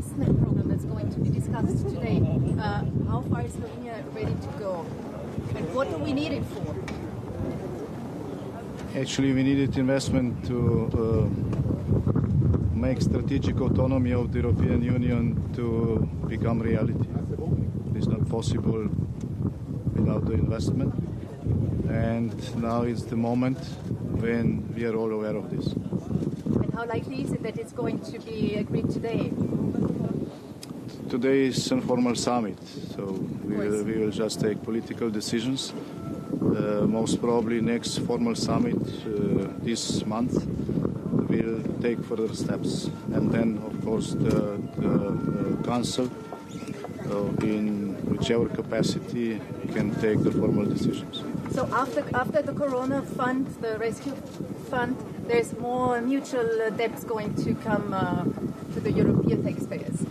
investment problem that's going to be discussed today, how far is Slovenia ready to go? And what do we need it for? Actually, we needed investment to make strategic autonomy of the European Union to become reality. It's not possible without the investment. And now is the moment when we are all aware of this. And how likely is it that it's going to be agreed today? Today is an informal summit, so we will just take political decisions. Most probably next formal summit this month will take further steps. And then, of course, the Council, in whichever capacity, can take the formal decisions. So after the Corona Fund, the Rescue Fund, there's more mutual debts going to come to the European taxpayers?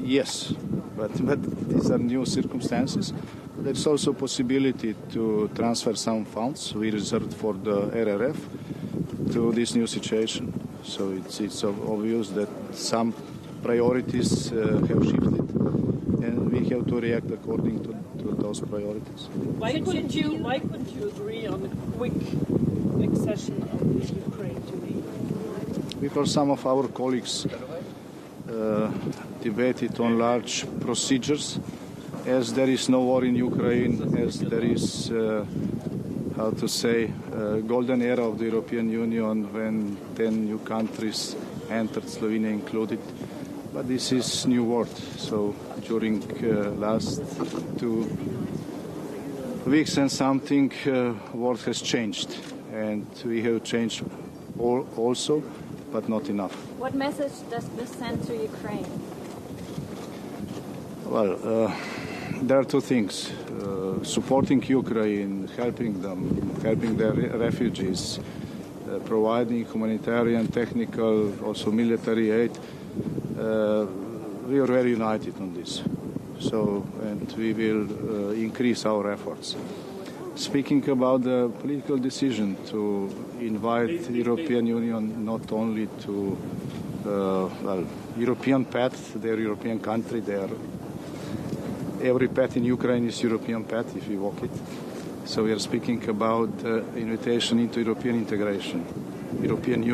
Yes, but these are new circumstances. There's also a possibility to transfer some funds we reserved for the RRF to this new situation. So it's obvious that some priorities have shifted, and we have to react according to those priorities. Why couldn't you agree on a quick accession of Ukraine to the EU? Because some of our colleagues debated on large procedures. As there is no war in Ukraine, as there is, golden era of the European Union when 10 new countries entered, Slovenia included. But this is new world. So during last 2 weeks and something, world has changed, and we have changed also, but not enough. What message does this send to Ukraine? Well, there are two things. Supporting Ukraine, helping them, helping their refugees, providing humanitarian, technical, also military aid. We are very united on this. So, and we will increase our efforts. Speaking about the political decision to invite the European Union not only to European path, their European country, every path in Ukraine is European path if we walk it. So we are speaking about invitation into European integration, European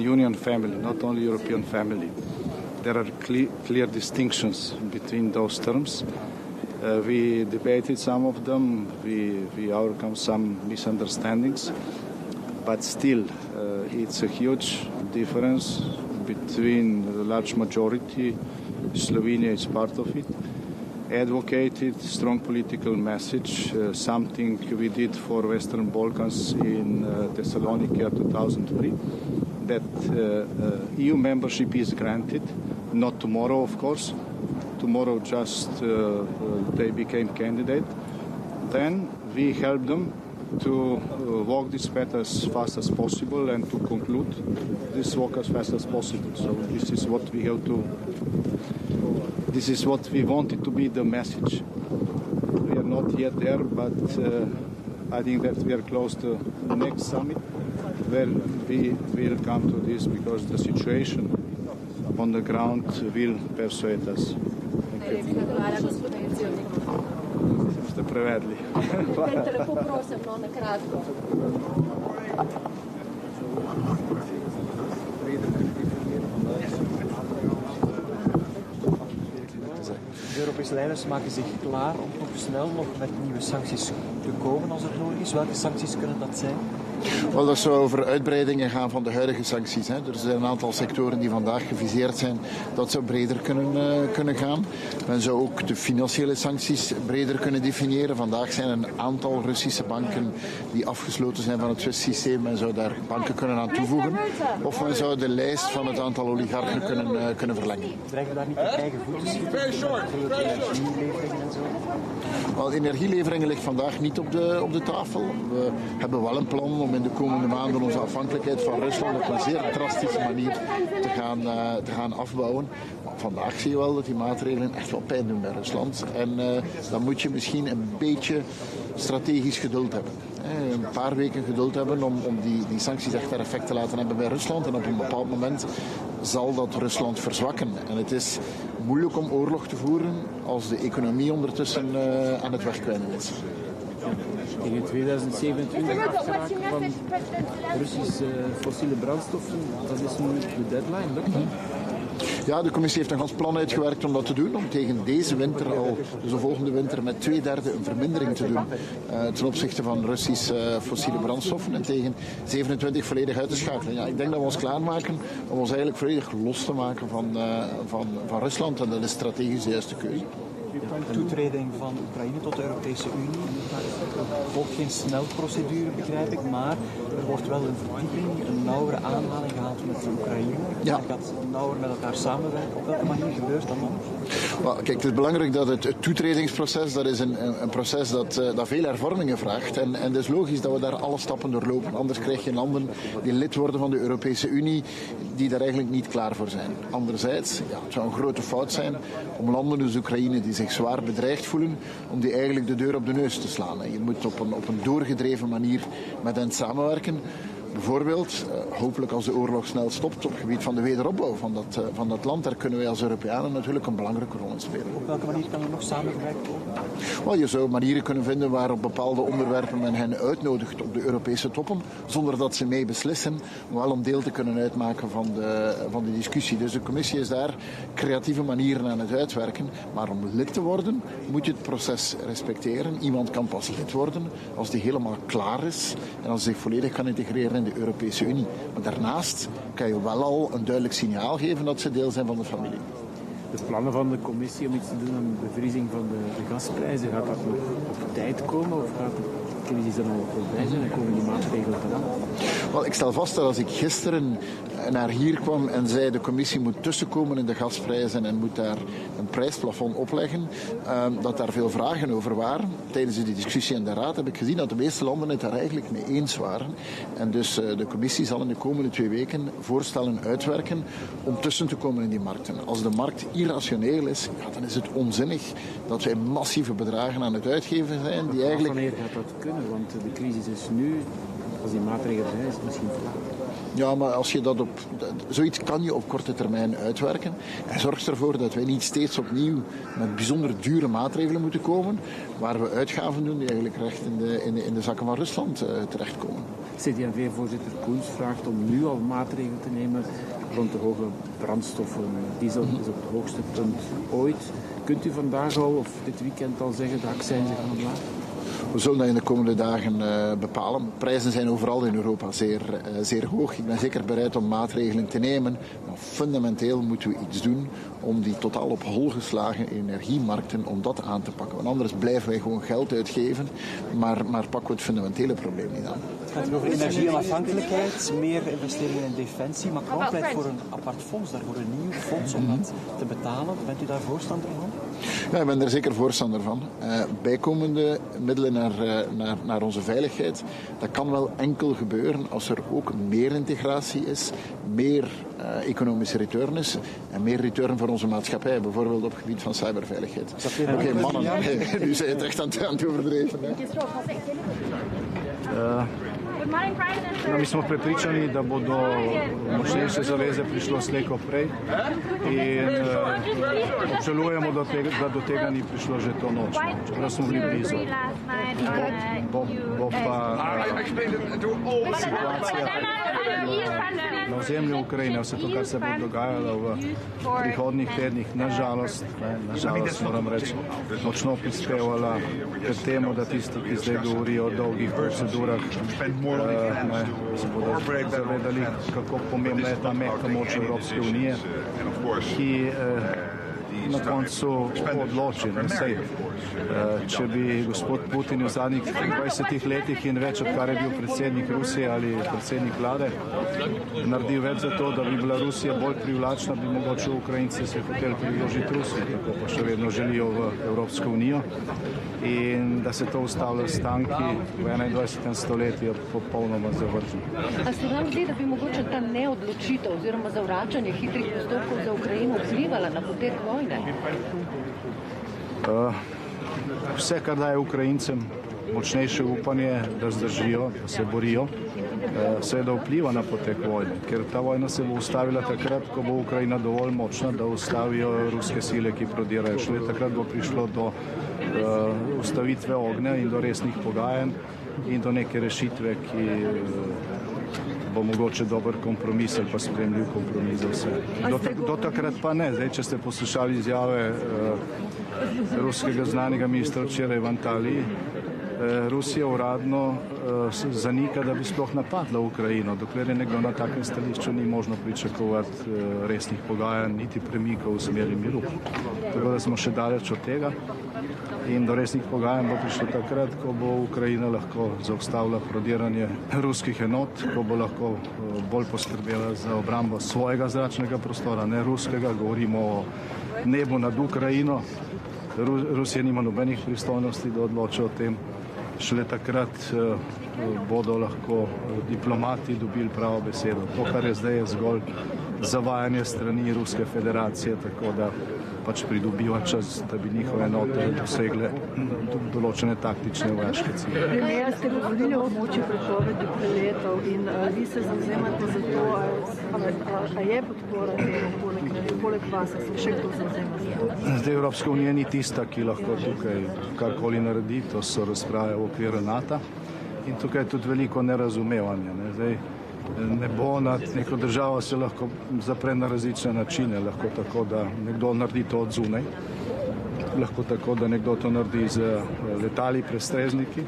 Union family, not only European family. There are clear distinctions between those terms. We debated some of them, we overcome some misunderstandings, but still it's a huge difference between the large majority. Slovenia is part of it. Advocated strong political message, something we did for Western Balkans in Thessaloniki 2003, that EU membership is granted, not tomorrow, of course. Tomorrow just they became candidate. Then we help them to walk this path as fast as possible and to conclude this walk as fast as possible. So this is what we have to. This is what we wanted to be the message. We are not yet there, but I think that we are close to the next summit where we will come to this because the situation on the ground will persuade us. Ste prevedli. De Europese leiders maken zich klaar om toch snel nog met nieuwe sancties te komen als het nodig is. Welke sancties kunnen dat zijn? Wel, dat zou over uitbreidingen gaan van de huidige sancties. Hè. Er zijn een aantal sectoren die vandaag geviseerd zijn. Dat zou breder kunnen gaan. Men zou ook de financiële sancties breder kunnen definiëren. Vandaag zijn een aantal Russische banken die afgesloten zijn van het SWIFT-systeem. Men zou daar banken kunnen aan toevoegen. Of men zou de lijst van het aantal oligarchen kunnen verlengen. Dreigen we daar niet op eigen voeten schieten? Energieleveringen en zo? Wel, energieleveringen ligt vandaag niet op de tafel. We hebben wel een plan om in de komende maanden onze afhankelijkheid van Rusland op een zeer drastische manier te gaan afbouwen. Maar vandaag zie je wel dat die maatregelen echt wel pijn doen bij Rusland. En dan moet je misschien een beetje strategisch geduld hebben. Een paar weken geduld hebben om die sancties echt haar effect te laten hebben bij Rusland. En op een bepaald moment zal dat Rusland verzwakken. En het is moeilijk om oorlog te voeren als de economie ondertussen aan het wegkwijnen is. Tegen 2027 afgeraken van Russische fossiele brandstoffen, dat is nu de deadline, lukt dat? Ja, de commissie heeft een gans plan uitgewerkt om dat te doen. Om tegen deze winter al, dus de volgende winter, met 2/3 een vermindering te doen. Ten opzichte van Russische fossiele brandstoffen. En tegen 27 volledig uit te schakelen. Ja, ik denk dat we ons klaarmaken om ons eigenlijk volledig los te maken van Rusland. En dat is strategisch de juiste keuze. De toetreding van Oekraïne tot de Europese Unie volgt geen snelprocedure, begrijp ik, maar er wordt wel een verdieping, een nauwere aanhaling gehaald met de Oekraïne. Ja. Je gaat nauwer met elkaar samenwerken. Op welke manier gebeurt dat dan? Well, kijk, het is belangrijk dat het toetredingsproces, dat is een proces dat veel hervormingen vraagt. En het is logisch dat we daar alle stappen doorlopen. Anders krijg je landen die lid worden van de Europese Unie, die daar eigenlijk niet klaar voor zijn. Anderzijds, ja, het zou een grote fout zijn om landen als Oekraïne die zich zwaar bedreigd voelen, om die eigenlijk de deur op de neus te slaan. En je moet op een doorgedreven manier met hen samenwerken. Bijvoorbeeld, hopelijk als de oorlog snel stopt op het gebied van de wederopbouw van dat land, daar kunnen wij als Europeanen natuurlijk een belangrijke rol in spelen. Op welke manier kan er nog samengewerkt worden? Well, je zou manieren kunnen vinden waar op bepaalde onderwerpen men hen uitnodigt op de Europese toppen, zonder dat ze mee beslissen, maar wel om deel te kunnen uitmaken van de discussie. Dus de commissie is daar creatieve manieren aan het uitwerken, maar om lid te worden moet je het proces respecteren. Iemand kan pas lid worden als die helemaal klaar is en als hij zich volledig kan integreren in de Europese Unie. Maar daarnaast kan je wel al een duidelijk signaal geven dat ze deel zijn van de familie. De plannen van de commissie om iets te doen aan de bevriezing van de gasprijzen, gaat dat nog op tijd komen of gaat de crisis er nog voorbij zijn en komen die maatregelen eraan? Wel, ik stel vast dat als ik gisteren naar hier kwam en zei de commissie moet tussenkomen in de gasprijzen en moet daar een prijsplafond opleggen, dat daar veel vragen over waren. Tijdens de discussie in de Raad heb ik gezien dat de meeste landen het daar eigenlijk mee eens waren. En dus de commissie zal in de komende 2 weken voorstellen uitwerken om tussen te komen in die markten. Als de markt irrationeel is, ja, dan is het onzinnig dat wij massieve bedragen aan het uitgeven zijn die eigenlijk... Wanneer gaat dat kunnen? Want de crisis is nu, als die maatregelen zijn, is het misschien voor. Ja, maar als je zoiets kan je op korte termijn uitwerken. En zorgt ervoor dat wij niet steeds opnieuw met bijzonder dure maatregelen moeten komen, waar we uitgaven doen die eigenlijk recht in de zakken van Rusland terechtkomen. CD&V-voorzitter Koens vraagt om nu al maatregelen te nemen rond de hoge brandstoffen. Diesel is op het hoogste punt ooit. Kunt u vandaag al of dit weekend al zeggen de accijnzen gaan omlaag? We zullen dat in de komende dagen bepalen. Prijzen zijn overal in Europa zeer hoog. Ik ben zeker bereid om maatregelen te nemen. Maar fundamenteel moeten we iets doen om die totaal op hol geslagen energiemarkten, om dat aan te pakken. Want anders blijven wij gewoon geld uitgeven, maar pakken we het fundamentele probleem niet aan. Het gaat over energieonafhankelijkheid, meer investeringen in defensie. Macron pleit voor een apart fonds, daarvoor een nieuw fonds om dat te betalen. Bent u daar voorstander van? Ja, ik ben er zeker voorstander van. Bijkomende middelen naar onze veiligheid, dat kan wel enkel gebeuren als er ook meer integratie is, meer economische return is en meer return voor onze maatschappij, bijvoorbeeld op het gebied van cyberveiligheid. Oké, mannen, nu zijn het echt aan het overdreven. Mi smo prepričani, da bo do močnejše zaveze prišlo slej ko prej in obžalujemo, da do tega ni prišlo že to noč, čeprav smo bili blizu. Bo pa situacija na ozemlju Ukrajine, vse to, kar se bo dogajalo v prihodnjih tednih, nažalost moram reči, močno prispevala k temu, da tisti, ki zdaj govorijo o dolgih procedurah, se bodo zavedali, kako pomembna je ta mehka moč Evropske unije, ki na koncu odloči. Če bi gospod Putin v zadnjih 20 letih in več, odkar je bil predsednik Rusije ali predsednik vlade, naredil več za to, da bi bila Rusija bolj privlačna, bi mogoče Ukrajinci se hoteli priložiti Rusiji, tako pa še vedno želijo v Evropsko unijo. In da se to ustavlja s tanki v 21. stoletju, je popolnoma zavrženo. A se vam zdi, da bi mogoče ta neodločitev oziroma zavračanje hitrih postopkov za Ukrajino vplivala na potek vojne? Vse, kar daje Ukrajincem močnejše upanje, da zdržijo, da se borijo, seveda vpliva na potek vojne, ker ta vojna se bo ustavila takrat, ko bo Ukrajina dovolj močna, da ustavijo ruske sile, ki prodirajo. Šele takrat bo prišlo do ustavitve ognja in do resnih pogajanj in do neke rešitve, ki bo mogoče dober kompromis ali pa sprejemljiv kompromis za vse. Do takrat pa ne. Zdaj, če ste poslušali izjave ruskega znanega ministra včeraj v Antaliji, Rusija uradno zanika, da bi sploh napadla Ukrajino. Dokler je nekdo na takem stališču, ni možno pričakovati resnih pogajanj, niti premikov v smeri miru. Tako da smo še daleč od tega in do resnih pogajanj bo prišlo takrat, ko bo Ukrajina lahko zaustavila prodiranje ruskih enot, ko bo lahko bolj poskrbela za obrambo svojega zračnega prostora, ne ruskega. Govorimo o nebu nad Ukrajino. Rusija nima nobenih pristojnosti, da odloča o tem. Šele takrat bodo lahko diplomati dobili pravo besedo. To, kar je zdaj, je zgolj zavajanje strani Ruske federacije, tako da pač pridobiva čas, da bi njihove enote dosegle določene taktične vojaške cilje. Premijer, ste govorili o območju prepovedi preletov in vi se zavzemate za to, a je podpora poleg vas, a se še kdo zavzema za to? Zdaj Evropska unija ni tista, ki lahko tukaj karkoli naredi, to so razprave v okviru NATO in tukaj je tudi veliko nerazumevanja. Zdaj, ne bo nad neko državo se lahko zapre na različne načine, lahko tako, da nekdo naredi to od zunaj, lahko tako, da nekdo to naredi z letali, prestrežniki,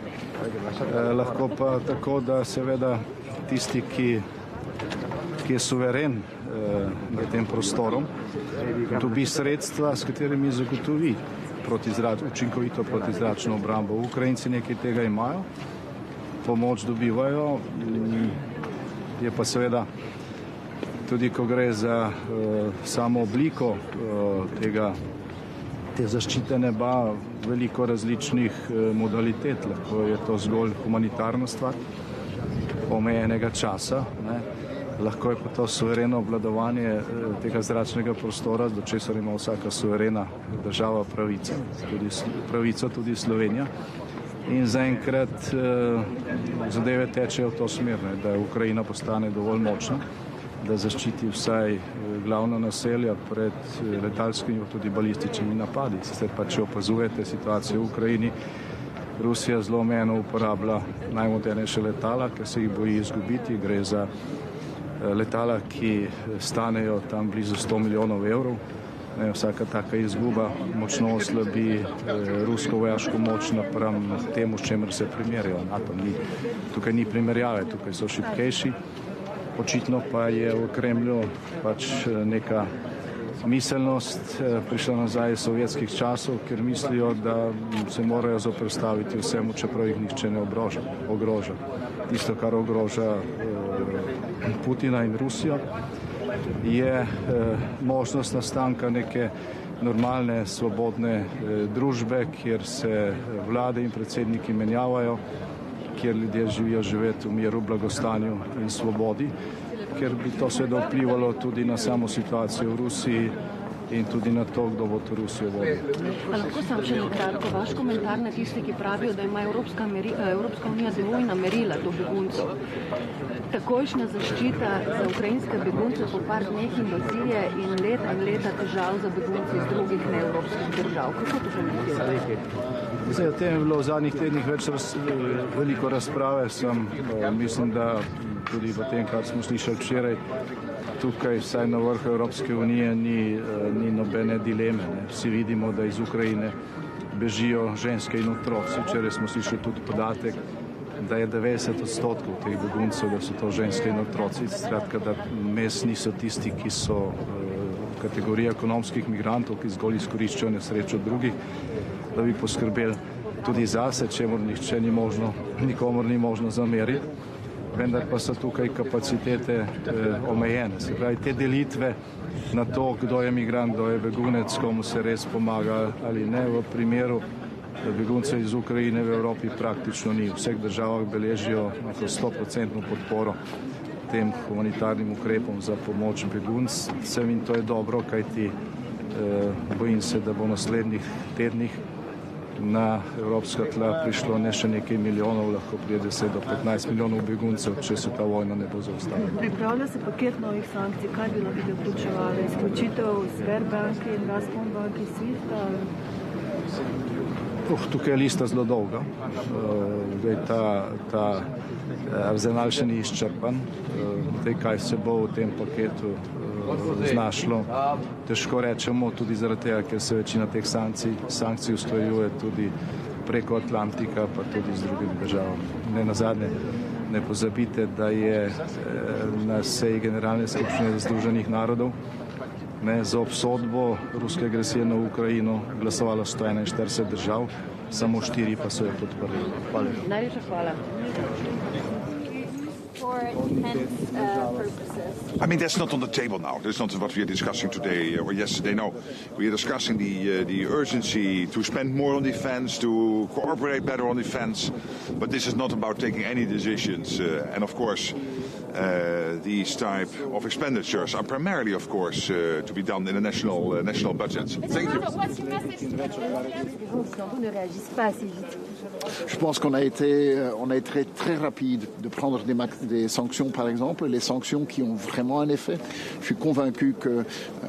lahko pa tako, da seveda tisti, ki je suveren nad tem prostorom, dobi sredstva, s katerimi zagotovi učinkovito protizračno obrambo. Ukrajinci nekaj tega imajo, pomoč dobivajo, je pa seveda tudi, ko gre za samo obliko te zaščite neba, veliko različnih modalitet. Lahko je to zgolj humanitarna stvar, omejenega časa, lahko je pa to suvereno obvladovanje tega zračnega prostora, do česar ima vsaka suverena država pravico, tudi Slovenija. In zaenkrat zadeve tečejo v to smer, da Ukrajina postane dovolj močna, da zaščiti vsaj glavna naselja pred letalskimi, tudi balističnimi napadi. Sicer pa, če opazujete situacijo v Ukrajini, Rusija zelo omejeno uporablja najmodernejše letala, ker se jih boji izgubiti. Gre za letala, ki stanejo tam blizu 100 milijonov evrov. Vsaka taka izguba močno oslabi rusko vojaško moč napram temu, s čemer se primerjajo. Tukaj ni primerjave, tukaj so šibkejši. Očitno pa je v Kremlju pač neka miselnost prišla nazaj iz sovjetskih časov, ker mislijo, da se morajo zoperstaviti vsemu, čeprav jih nihče ne ogroža. Tisto, kar ogroža Putina in Rusijo, je možnost nastanka neke normalne, svobodne družbe, kjer se vlade in predsedniki menjavajo, kjer ljudje živeti v miru, blagostanju in svobodi, ker bi to seveda vplivalo tudi na samo situacijo v Rusiji in tudi na to, kdo bo to Rusijo vodil. Lahko sam še nekratko vaš komentar na tisti, ki pravijo, da ima Evropska unija dvojna merila do beguncev. Takojšnja zaščita za ukrajinske begunce po par dneh in do cilje in leta težav za begunce iz drugih neevropskih držav. Kako to komentirate? O tem je bilo v zadnjih tednih veliko razprave. Mislim, da tudi v tem, kar smo slišali včeraj, tukaj vsaj na vrhu Evropske unije ni nobene dileme. Vsi vidimo, da iz Ukrajine bežijo ženske in otroci. Včeraj smo slišali tudi podatek, da je 90% teh beguncev, da so to ženske in otroci. Skratka, da mes niso tisti, ki so kategorija ekonomskih migrantov, ki zgolj izkoriščajo nesrečo drugih, da bi poskrbeli tudi zase, čemur nikomor ni možno zameriti. Vendar pa so tukaj kapacitete omejene. Se pravi, te delitve na to, kdo je migrant, kdo je begunec, komu se res pomaga ali ne, v primeru beguncev iz Ukrajine v Evropi praktično ni. V vseh državah beležijo neko 100% podporo tem humanitarnim ukrepom za pomoč beguncem in to je dobro, kajti bojim se, da bo v naslednjih tednih на европска тла пришло нешто некај милионов, лако прие 10 до 15 милионов бегунцев, че се та војна не бо зауставена. Приправlja se paket novih sankcij, kaj bi lahko vključevali? Izključitev Sberbanke in Gazprombanke iz SWIFT-a? Тука е листа зло долга. Та арзенал ще не е изчерпан. Тъй кај се бо в тем пакету знашло. Тешко речемо, туди заради тега, ker se većina teh sankcij usklajuje tudi preko Atlantika, pa tudi z drugimi državami. Ne nazadnje, ne pozabite, da je na seji Generalne skupštine Združenih narodov za obsodbo ruske agresije na Ukrajino glasovalo 141 držav, samo 4 pa so jo podprli. Hvala. Najlepša hvala. For defense purposes. I mean, that's not on the table now. That's not what we are discussing today or yesterday. No, we are discussing the urgency to spend more on defense, to cooperate better on defense. But this is not about taking any decisions. And of course, these type of expenditures are primarily, of course, to be done in the national budgets. Thank you. What's your message to the ne réagissent pas assez vite. Je pense qu'on a été très rapide de prendre des sanctions, par exemple, les sanctions qui ont vraiment un effet. Je suis convaincu que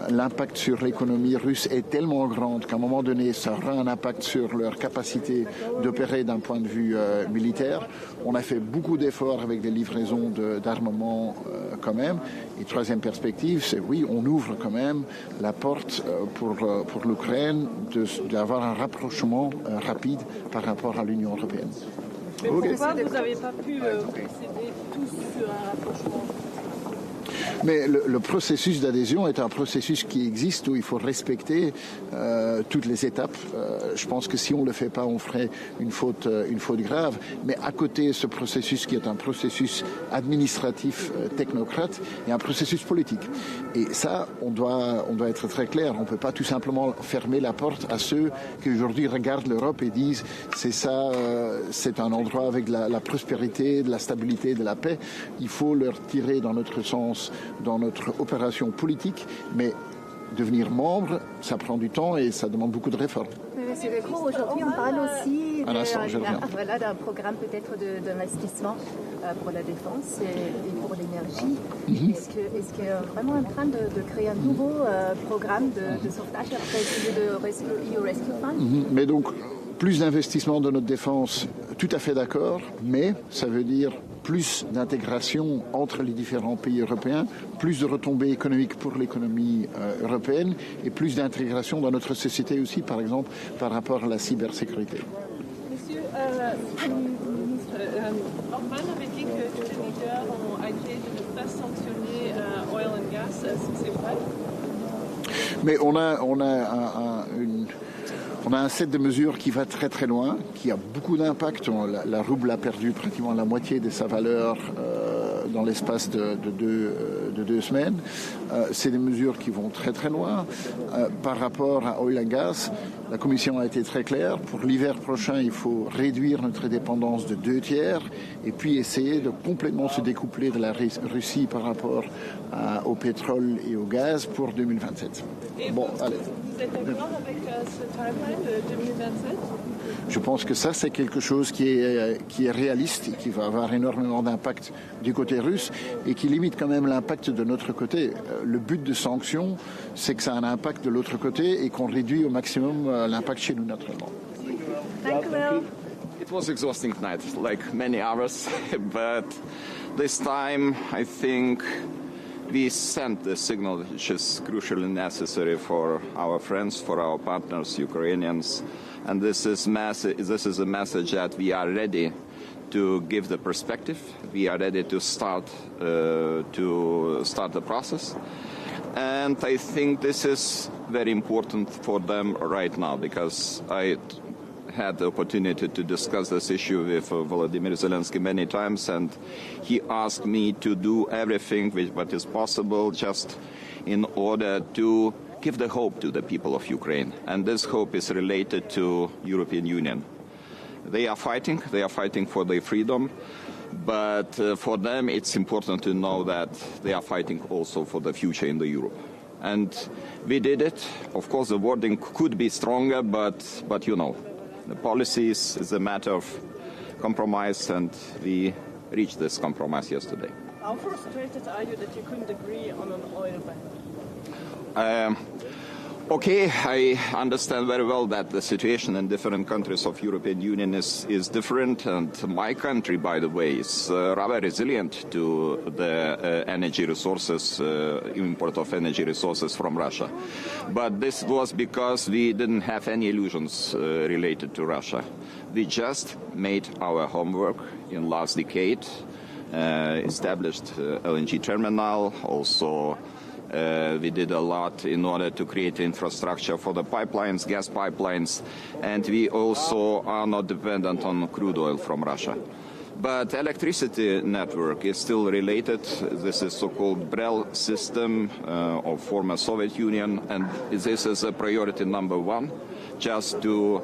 l'impact sur l'économie russe est tellement grand qu'à un moment donné, ça aura un impact sur leur capacité d'opérer d'un point de vue militaire. On a fait beaucoup d'efforts avec des livraisons d'armement quand même. Et troisième perspective, c'est oui, on ouvre quand même la porte pour l'Ukraine d'avoir un rapprochement rapide par rapport à l'Union européenne. Mais pourquoi vous n'avez pas pu procéder tous sur un rapprochement? Mais le processus d'adhésion est un processus qui existe où il faut respecter toutes les étapes. Je pense que si on ne le fait pas, on ferait une faute grave. Mais à côté de ce processus qui est un processus administratif technocrate, il y a un processus politique. Et ça, on doit être très clair. On ne peut pas tout simplement fermer la porte à ceux qui aujourd'hui regardent l'Europe et disent c'est ça, c'est un endroit avec la prospérité, de la stabilité, de la paix. Il faut leur tirer dans notre sens, dans notre opération politique, mais devenir membre, ça prend du temps et ça demande beaucoup de réformes. Monsieur Lecro, aujourd'hui on parle aussi d'un programme peut-être d'investissement pour la défense et pour l'énergie. Est-ce qu'il est vraiment en train de créer un nouveau programme de sauvetage après celui de EU Rescue Fund? Mais donc, plus d'investissement dans notre défense, tout à fait d'accord, mais ça veut dire plus d'intégration entre les différents pays européens, plus de retombées économiques pour l'économie européenne et plus d'intégration dans notre société aussi, par exemple, par rapport à la cybersécurité. Monsieur le ministre, Orban avait dit que tous les leaders ont acté de ne pas sanctionner oil and gas, c'est vrai? Mais on a un set de mesures qui va très très loin, qui a beaucoup d'impact. La rouble a perdu pratiquement la moitié de sa valeur dans l'espace de deux semaines. C'est des mesures qui vont très très loin. Par rapport à oil and gas, la Commission a été très claire. Pour l'hiver prochain, il faut réduire notre dépendance de 2/3 et puis essayer de complètement se découpler de la Russie par rapport au pétrole et au gaz pour 2027. Bon, allez. Vous êtes d'accord avec ce timeline de 2027? Je pense que ça, c'est quelque chose qui est réaliste et qui va avoir énormément d'impact du côté russe et qui limite quand même l'impact de notre côté. Le but de sanctions, c'est que ça a un impact de l'autre côté et qu'on réduit au maximum l'impact chez nous naturellement. It was exhausting night, like many hours, but this time I think we sent the signal which is crucially necessary for our friends, for our partners, Ukrainians. And this is a message that we are ready to give the perspective. We are ready to start the process. And I think this is very important for them right now because I had the opportunity to discuss this issue with Volodymyr Zelensky many times, and he asked me to do everything what is possible just in order to give the hope to the people of Ukraine. And this hope is related to European Union. They are fighting for their freedom, but for them it's important to know that they are fighting also for the future in the Europe. And we did it. Of course, the wording could be stronger, but you know. The policies is a matter of compromise, and we reached this compromise yesterday. How frustrated are you that you couldn't agree on an oil ban? Okay, I understand very well that the situation in different countries of European Union is different, and my country, by the way, is rather resilient to the energy resources, import of energy resources from Russia. But this was because we didn't have any illusions related to Russia. We just made our homework in last decade, established LNG terminal, also we did a lot in order to create infrastructure for the pipelines, gas pipelines, and we also are not dependent on crude oil from Russia. But electricity network is still related. This is so-called BREL system of former Soviet Union, and this is a priority number one, just to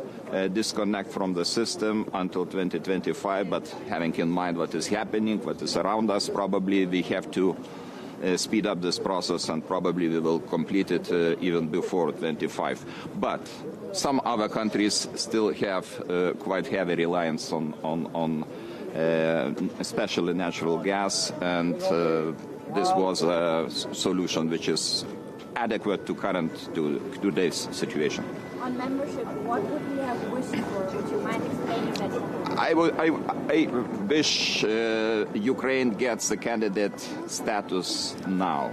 disconnect from the system until 2025, but having in mind what is happening, what is around us, probably we have to speed up this process, and probably we will complete it even before 25. But some other countries still have quite heavy reliance on especially natural gas, and this was a solution which is adequate to today's situation. On membership, what would we have wished for? Would you mind explaining that? I wish Ukraine gets the candidate status now,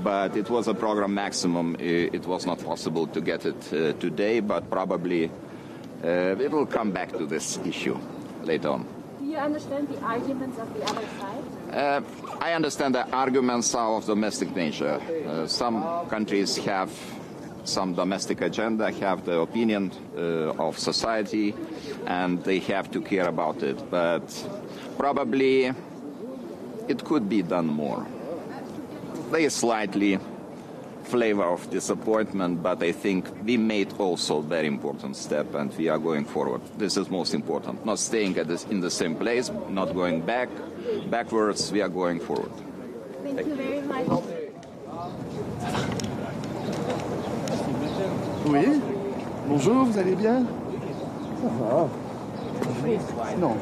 but it was a program maximum. It was not possible to get it today, but probably we will come back to this issue later on. Do you understand the arguments of the other side? I understand the arguments are of domestic nature. Some countries have some domestic agenda, have the opinion of society, and they have to care about it. But probably it could be done more. There is slightly flavor of disappointment, but I think we made also a very important step, and we are going forward. This is most important. Not staying in the same place, not going backwards, we are going forward. Thank you very much. Oui, bonjour, vous allez bien? Ça va. Non,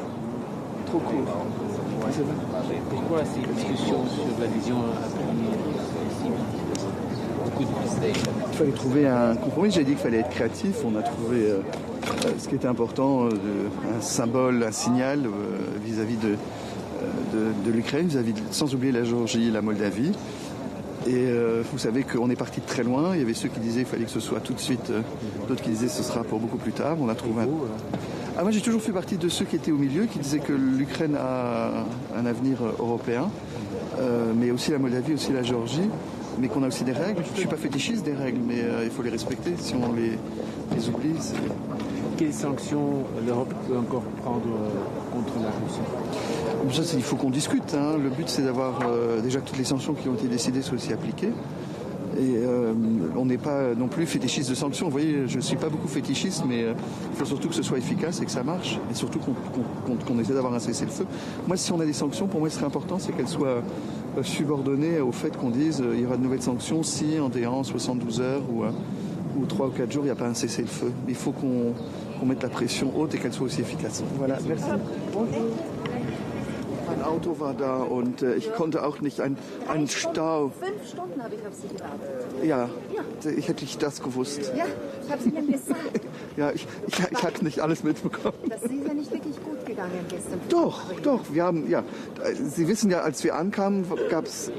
trop court. Pourquoi ces discussions sur la vision Il fallait trouver un compromis. J'ai dit qu'il fallait être créatif. On a trouvé ce qui était important, un symbole, un signal vis-à-vis de l'Ukraine, sans oublier la Géorgie et la Moldavie. Et vous savez qu'on est parti de très loin. Il y avait ceux qui disaient qu'il fallait que ce soit tout de suite, d'autres qui disaient que ce sera pour beaucoup plus tard. On a trouvé moi j'ai toujours fait partie de ceux qui étaient au milieu, qui disaient que l'Ukraine a un avenir européen, mais aussi la Moldavie, aussi la Géorgie, mais qu'on a aussi des règles. Je ne suis pas fétichiste des règles, mais il faut les respecter. Si on les oublie, c'est... Quelles sanctions l'Europe peut encore prendre contre la Russie? Ça, il faut qu'on discute. Le but, c'est d'avoir déjà que toutes les sanctions qui ont été décidées soient aussi appliquées. Et on n'est pas non plus fétichiste de sanctions. Vous voyez, je ne suis pas beaucoup fétichiste, mais il faut surtout que ce soit efficace et que ça marche. Et surtout qu'on essaie d'avoir un cessez-le-feu. Moi, si on a des sanctions, pour moi, ce serait important, c'est qu'elles soient subordonnées au fait qu'on dise il y aura de nouvelles sanctions si, en 72 heures ou 3 ou 4 jours, il n'y a pas un cessez-le-feu. Il faut qu'on mette la pression haute et qu'elle soit aussi efficace. Voilà, merci. Mein Auto war da und ich konnte auch nicht einen Stau. 5 Stunden habe ich auf Sie gewartet. Ja, ich hätte nicht das gewusst. Ja, ich habe es Ihnen gesagt. Ja, ich habe nicht alles mitbekommen. Das ist ja nicht wirklich gut gegangen gestern. Doch, wir haben, ja, Sie wissen ja, als wir ankamen, gab es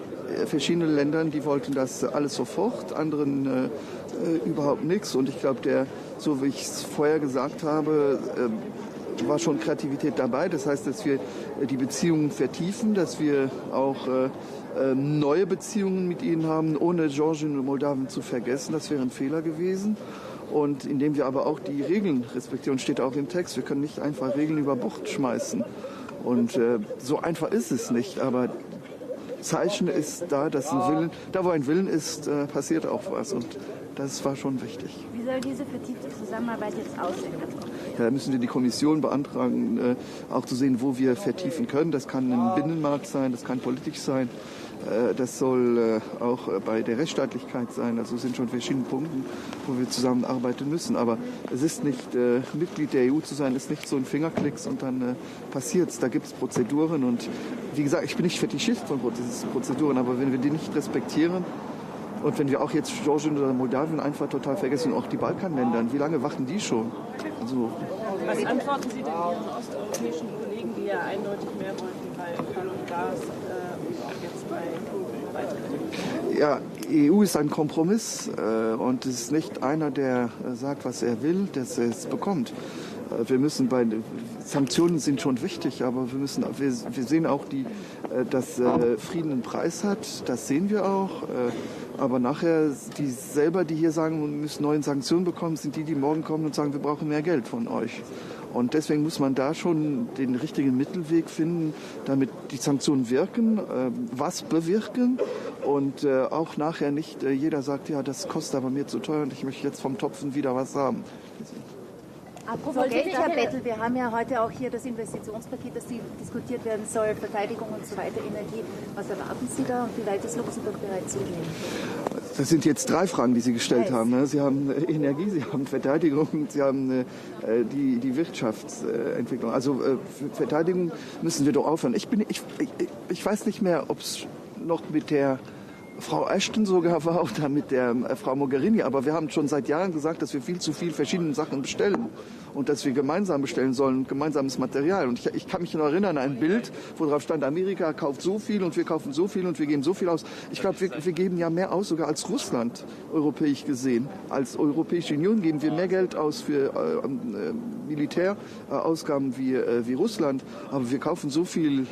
verschiedene Länder, die wollten das alles sofort, anderen überhaupt nichts. Und ich glaube, so wie ich es vorher gesagt habe, war schon Kreativität dabei. Das heißt, dass wir die Beziehungen vertiefen, dass wir auch neue Beziehungen mit ihnen haben, ohne Georgien und Moldawien zu vergessen. Das wäre ein Fehler gewesen. Und indem wir aber auch die Regeln respektieren, steht auch im Text, wir können nicht einfach Regeln über Bord schmeißen. Und so einfach ist es nicht, aber Zeichen ist da, dass da wo ein Willen ist, passiert auch was. Und Das war schon wichtig. Wie soll diese vertiefte Zusammenarbeit jetzt aussehen? Ja, da müssen wir die Kommission beantragen, auch zu sehen, wo wir vertiefen können. Das kann im Binnenmarkt sein, das kann politisch sein. Das soll auch bei der Rechtsstaatlichkeit sein. Also es sind schon verschiedene Punkte, wo wir zusammenarbeiten müssen. Aber es ist nicht, Mitglied der EU zu sein, ist nicht so ein Fingerklicks und dann passiert's. Da gibt es Prozeduren und wie gesagt, ich bin nicht Fetischist von Prozeduren, aber wenn wir die nicht respektieren und wenn wir auch jetzt Georgien oder Moldawien einfach total vergessen, auch die Balkanländer, wie lange warten die schon? Also, was antworten Sie denn Ihren osteuropäischen Kollegen, die ja eindeutig mehr wollten bei Öl und Gas und auch jetzt bei Beiträgen? Ja, EU ist ein Kompromiss und es ist nicht einer, der sagt, was er will, dass er es bekommt. Wir müssen Sanktionen sind schon wichtig, aber wir sehen auch, dass Frieden einen Preis hat. Das sehen wir auch. Aber nachher, die hier sagen, wir müssen neue Sanktionen bekommen, sind die morgen kommen und sagen, wir brauchen mehr Geld von euch. Und deswegen muss man da schon den richtigen Mittelweg finden, damit die Sanktionen wirken, was bewirken und auch nachher nicht jeder sagt, ja, das kostet aber mir zu teuer und ich möchte jetzt vom Topfen wieder was haben. Apropos Geld, Herr Bettel, wir haben ja heute auch hier das Investitionspaket, das diskutiert werden soll, Verteidigung und so weiter, Energie. Was erwarten Sie da und wie weit ist Luxemburg bereit zu gehen? Das sind jetzt 3 Fragen, die Sie gestellt haben. Ne? Sie haben Energie, Sie haben Verteidigung, Sie haben die Wirtschaftsentwicklung. Also Verteidigung müssen wir doch aufhören. Ich weiß nicht mehr, ob es noch mit der Frau Ashton sogar war oder mit der Frau Mogherini, aber wir haben schon seit Jahren gesagt, dass wir viel zu viel verschiedene Sachen bestellen und dass wir gemeinsam bestellen sollen, gemeinsames Material. Und ich kann mich noch erinnern an ein Bild, wo drauf stand, Amerika kauft so viel und wir kaufen so viel und wir geben so viel aus. Ich glaube, wir geben ja mehr aus, sogar als Russland, europäisch gesehen. Als Europäische Union geben wir mehr Geld aus für Militärausgaben wie Russland, aber wir kaufen so viel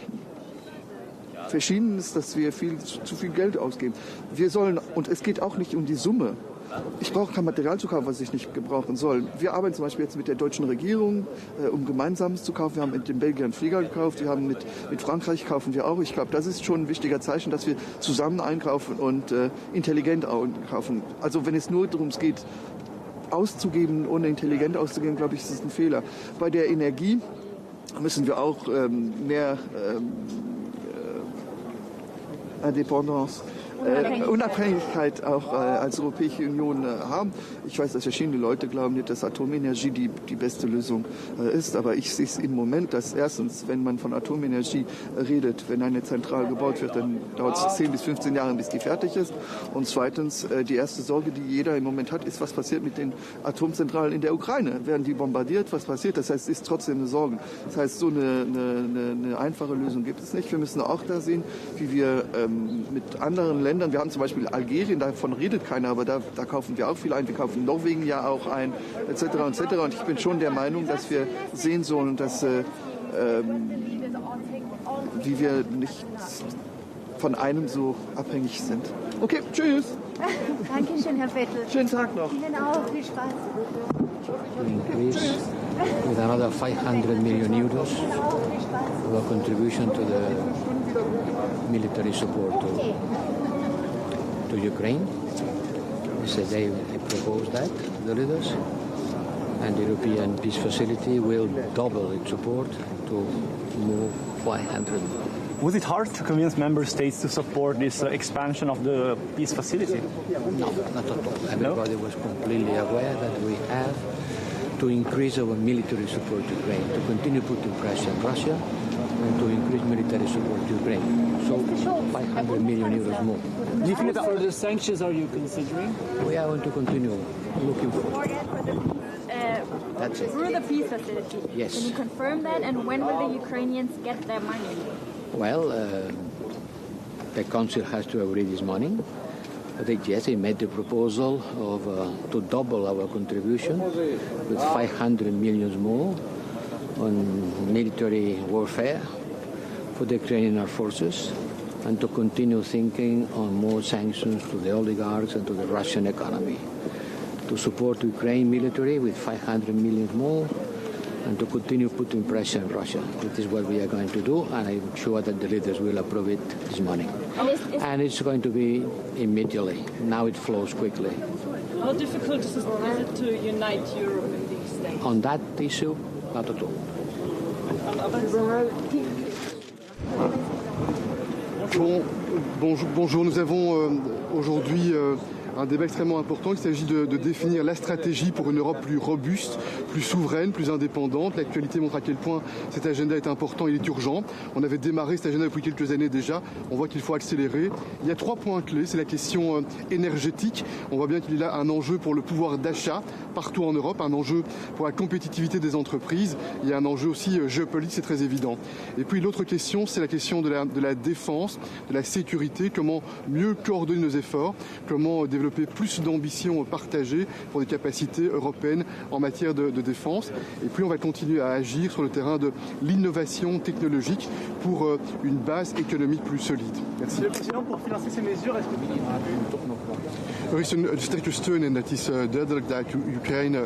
Verschiedenes, dass wir zu viel Geld ausgeben. Und es geht auch nicht um die Summe. Ich brauche kein Material zu kaufen, was ich nicht gebrauchen soll. Wir arbeiten zum Beispiel jetzt mit der deutschen Regierung, um Gemeinsames zu kaufen. Wir haben mit den Belgiern Flieger gekauft, wir haben mit Frankreich kaufen wir auch. Ich glaube, das ist schon ein wichtiger Zeichen, dass wir zusammen einkaufen und intelligent einkaufen. Also wenn es nur darum geht, auszugeben, ohne intelligent auszugeben, glaube ich, ist das ein Fehler. Bei der Energie müssen wir auch mehr Independance, Unabhängigkeit auch als Europäische Union haben. Ich weiß, dass verschiedene Leute glauben nicht, dass Atomenergie die beste Lösung ist, aber ich sehe es im Moment, dass erstens, wenn man von Atomenergie redet, wenn eine Zentrale gebaut wird, dann dauert es 10 bis 15 Jahre, bis die fertig ist. Und zweitens, die erste Sorge, die jeder im Moment hat, ist, was passiert mit den Atomzentralen in der Ukraine? Werden die bombardiert? Was passiert? Das heißt, es ist trotzdem eine Sorge. Das heißt, so eine einfache Lösung gibt es nicht. Wir müssen auch da sehen, wie wir mit anderen Ländern, wir haben zum Beispiel Algerien, davon redet keiner, aber da kaufen wir auch viel ein. Wir kaufen Norwegen ja auch ein, etc. etc. Und ich bin schon der Meinung, dass wir sehen sollen, dass wie wir nicht von einem so abhängig sind. Okay, tschüss. Dankeschön, Herr Bettel. Schönen Tag noch. Ihnen auch. Viel Spaß. To increase with another 500 million euros our contribution to the military support to Ukraine. Yesterday I proposed that, the leaders, and the European Peace Facility will double its support to move 500. Was it hard to convince member states to support this expansion of the peace facility? No, not at all. Everybody was completely aware that we have to increase our military support to Ukraine, to continue putting pressure on Russia, and to increase military support to Ukraine. So 500 million euros more. Do you think that further sanctions are you considering? We are going to continue looking for. That's it. Through the peace facility. Yes. Can you confirm that? And when will the Ukrainians get their money? Well, the council has to agree this morning. But yes, they made the proposal of to double our contribution with 500 million more on military warfare for the Ukrainian armed forces, and to continue thinking on more sanctions to the oligarchs and to the Russian economy. To support Ukraine military with 500 million more, and to continue putting pressure on Russia. That is what we are going to do, and I'm sure that the leaders will approve it this morning. And it's going to be immediately. Now it flows quickly. How difficult is it to unite Europe in these days? On that issue, not at all. Bonjour, nous avons aujourd'hui un débat extrêmement important. Il s'agit de définir la stratégie pour une Europe plus robuste, plus souveraine, plus indépendante. L'actualité montre à quel point cet agenda est important, il est urgent. On avait démarré cet agenda depuis quelques années déjà. On voit qu'il faut accélérer. Il y a 3 points clés. C'est la question énergétique. On voit bien qu'il y a là un enjeu pour le pouvoir d'achat partout en Europe, un enjeu pour la compétitivité des entreprises. Il y a un enjeu aussi géopolitique, c'est très évident. Et puis l'autre question, c'est la question de la défense, de la sécurité. Comment mieux coordonner nos efforts, comment développer plus d'ambition partagée pour des capacités européennes en matière de défense. Et puis on va continuer à agir sur le terrain de l'innovation technologique pour une base économique plus solide. Merci. Le président, pour financer ces mesures, est-ce que... Er is een sterke steun en het is duidelijk dat Oekraïne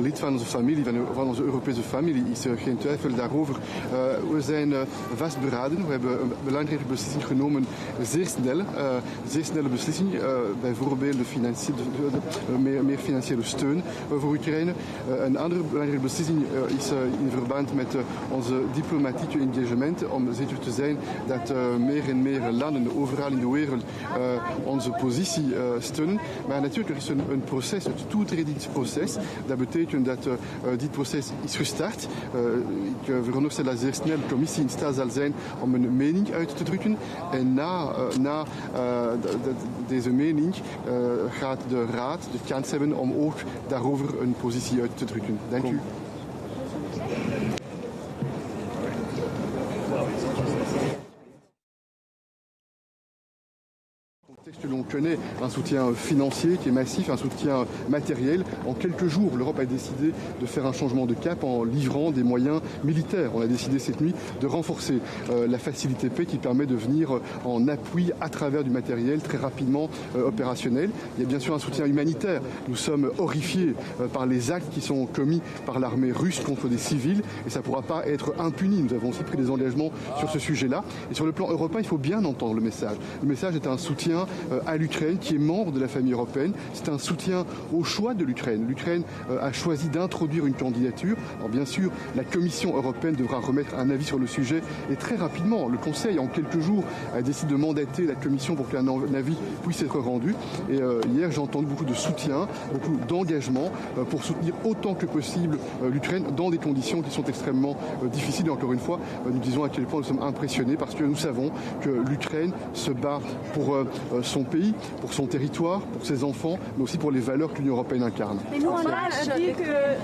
lid van onze familie, van onze Europese familie is. Geen twijfel daarover. We zijn vastberaden. We hebben een belangrijke beslissing genomen, zeer snelle beslissing. Bijvoorbeeld meer financiële steun voor Oekraïne. Een andere belangrijke beslissing is in verband met onze diplomatieke engagement om zeker te zijn dat meer en meer landen overal in de wereld onze positie steunen. Maar natuurlijk, er is een proces, het toetredingsproces. Dat betekent dat dit proces is gestart. Ik veronderstel dat zeer snel de commissie in staat zal zijn om een mening uit te drukken. En na deze mening gaat de Raad de kans hebben om ook daarover een positie uit te drukken. Dank u. Que l'on connaît, un soutien financier qui est massif, un soutien matériel. En quelques jours, l'Europe a décidé de faire un changement de cap en livrant des moyens militaires. On a décidé cette nuit de renforcer la facilité paix qui permet de venir en appui à travers du matériel très rapidement opérationnel. Il y a bien sûr un soutien humanitaire. Nous sommes horrifiés par les actes qui sont commis par l'armée russe contre des civils et ça ne pourra pas être impuni. Nous avons aussi pris des engagements sur ce sujet-là. Et sur le plan européen, il faut bien entendre le message. Le message est un soutien à l'Ukraine qui est membre de la famille européenne. C'est un soutien au choix de l'Ukraine. L'Ukraine a choisi d'introduire une candidature. Alors bien sûr, la Commission européenne devra remettre un avis sur le sujet et très rapidement, le Conseil en quelques jours a décidé de mandater la Commission pour qu'un avis puisse être rendu. Et hier, j'ai entendu beaucoup de soutien, beaucoup d'engagement pour soutenir autant que possible l'Ukraine dans des conditions qui sont extrêmement difficiles. Et encore une fois, nous disons à quel point nous sommes impressionnés parce que nous savons que l'Ukraine se bat pour son pays, pour son territoire, pour ses enfants, mais aussi pour les valeurs que l'Union européenne incarne. Et nous, on a dit que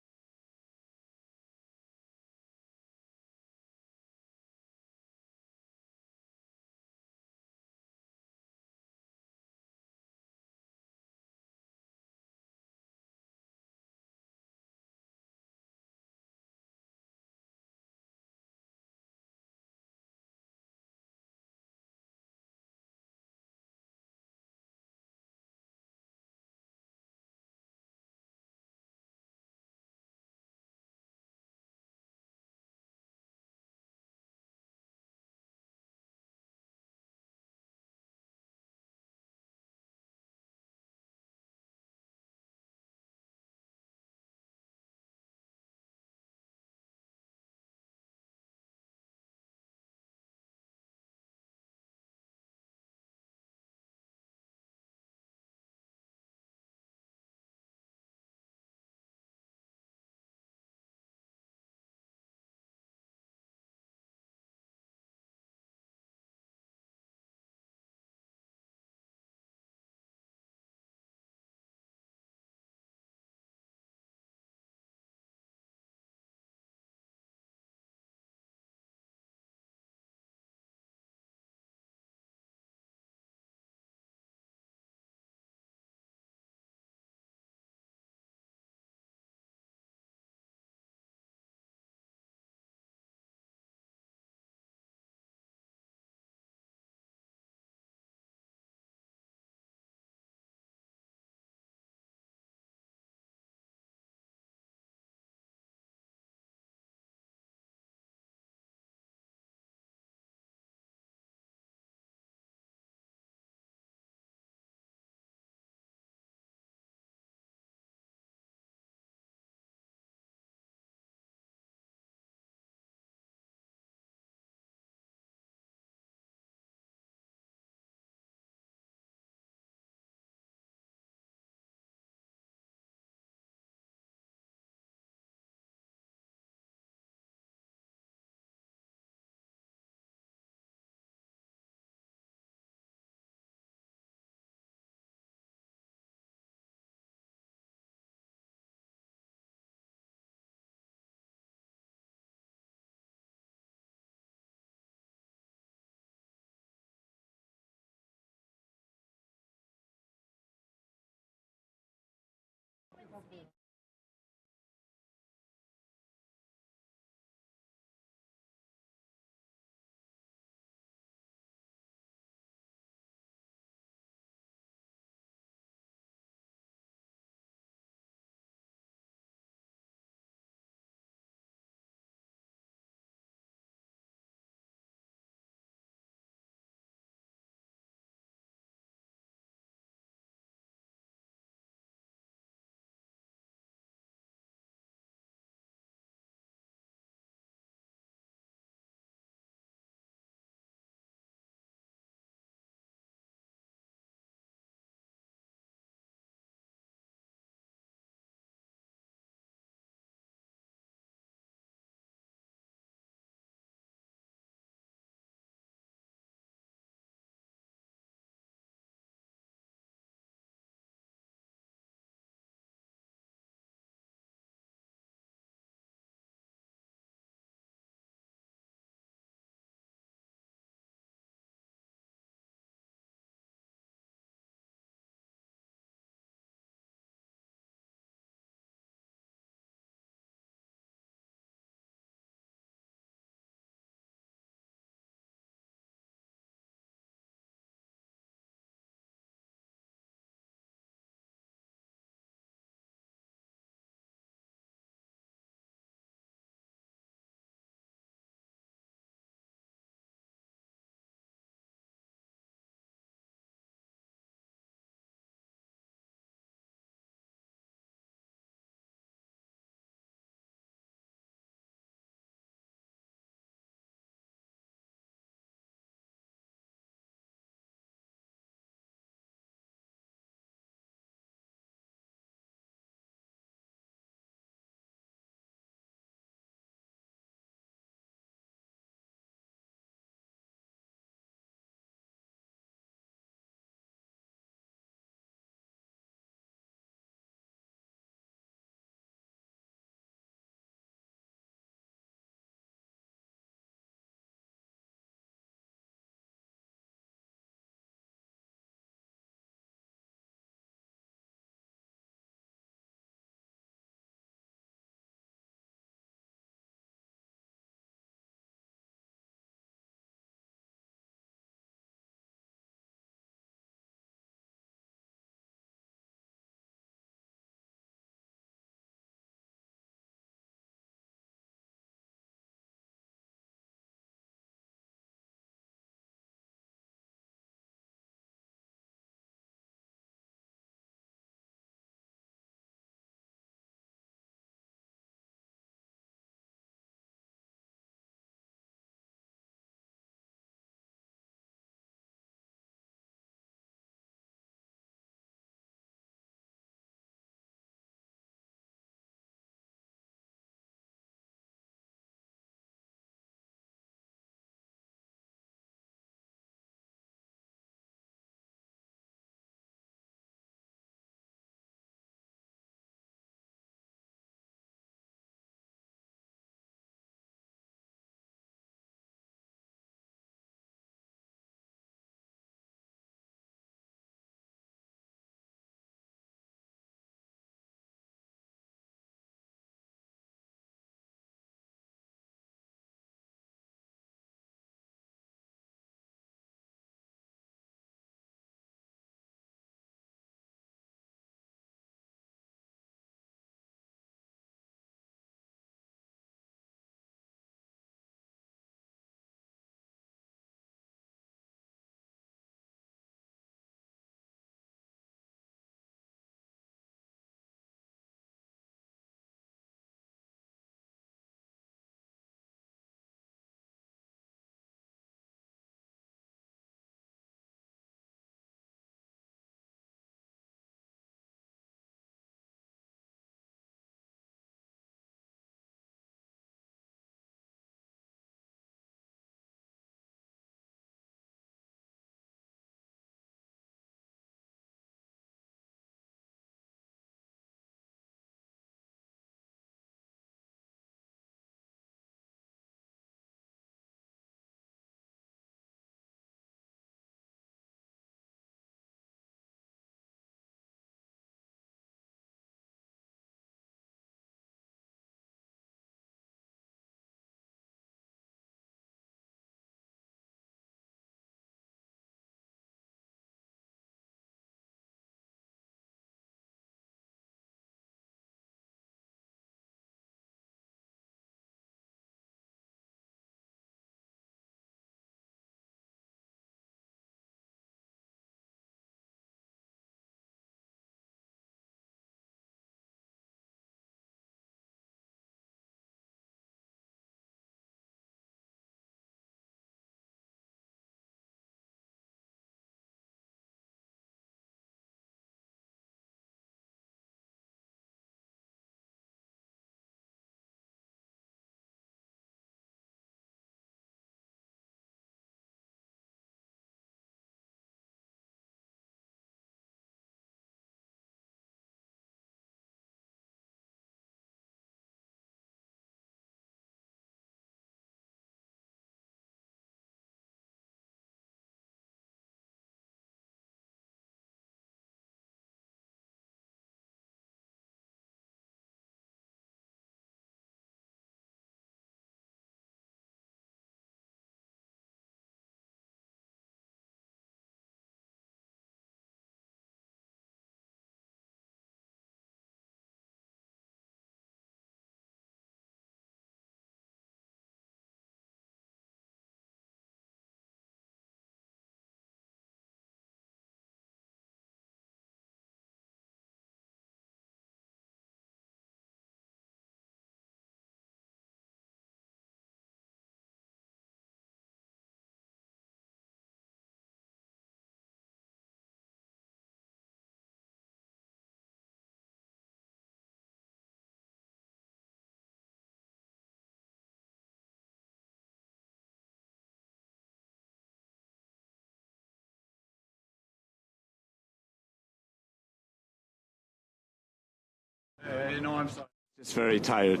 No, I'm sorry. Just very tired.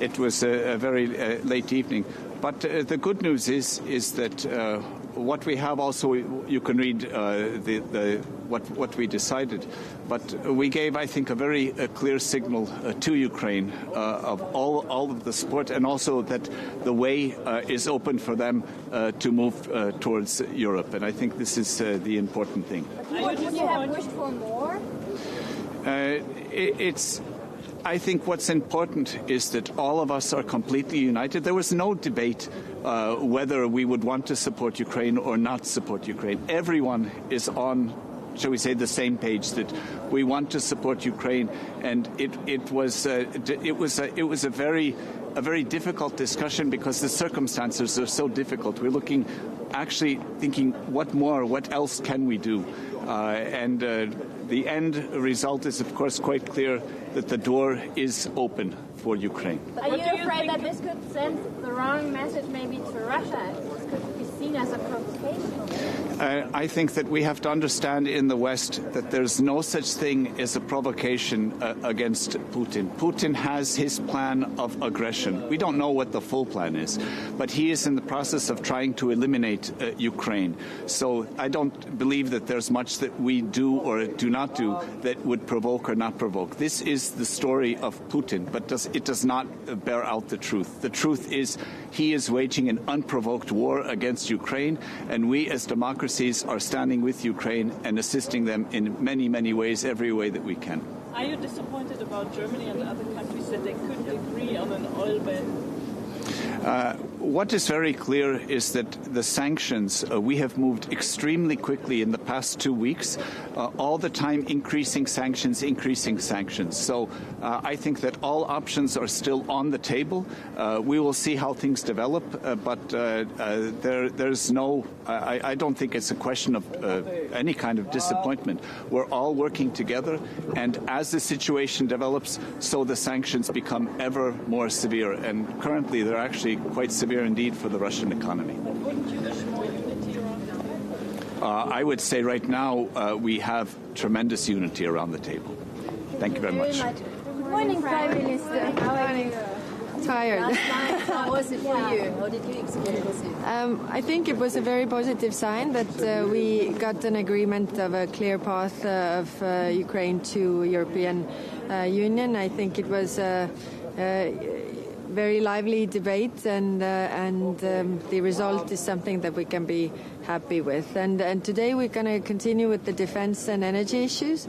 It was a very late evening. But the good news is that what we have also, you can read what we decided. But we gave, I think, a very clear signal to Ukraine of all of the support, and also that the way is open for them to move towards Europe. And I think this is the important thing. Would you have wished for more? I think what's important is that all of us are completely united. There was no debate whether we would want to support Ukraine or not support Ukraine. Everyone is on, shall we say, the same page that we want to support Ukraine, and it was a very difficult discussion because the circumstances are so difficult. We're actually thinking, what else can we do? And the end result is, of course, quite clear that the door is open for Ukraine. Are you afraid that this could send the wrong message maybe to Russia? This could be seen as a provocation? I think that we have to understand in the West that there's no such thing as a provocation against Putin. Putin has his plan of aggression. We don't know what the full plan is, but he is in the process of trying to eliminate Ukraine. So I don't believe that there's much that we do or do not do that would provoke or not provoke. This is the story of Putin, but it does not bear out the truth. The truth is he is waging an unprovoked war against Ukraine, and we as democracies are standing with Ukraine and assisting them in many, many ways, every way that we can. Are you disappointed about Germany and other countries that they couldn't agree on an oil ban? What is very clear is that the sanctions, we have moved extremely quickly in the past 2 weeks, all the time increasing sanctions. So I think that all options are still on the table. We will see how things develop, but there's no, I don't think it's a question of any kind of disappointment. We're all working together, and as the situation develops, so the sanctions become ever more severe. And currently they're actually quite severe indeed for the Russian economy. But wouldn't you wish more unity around the table? I would say right now we have tremendous unity around the table. Thank you very much. Good morning, Prime Minister. How are you? Tired. How was it for you? How did you experience it? I think it was a very positive sign that we got an agreement of a clear path of Ukraine to European Union. I think it was very lively debate, and the result is something that we can be happy with. And today we're going to continue with the defense and energy issues.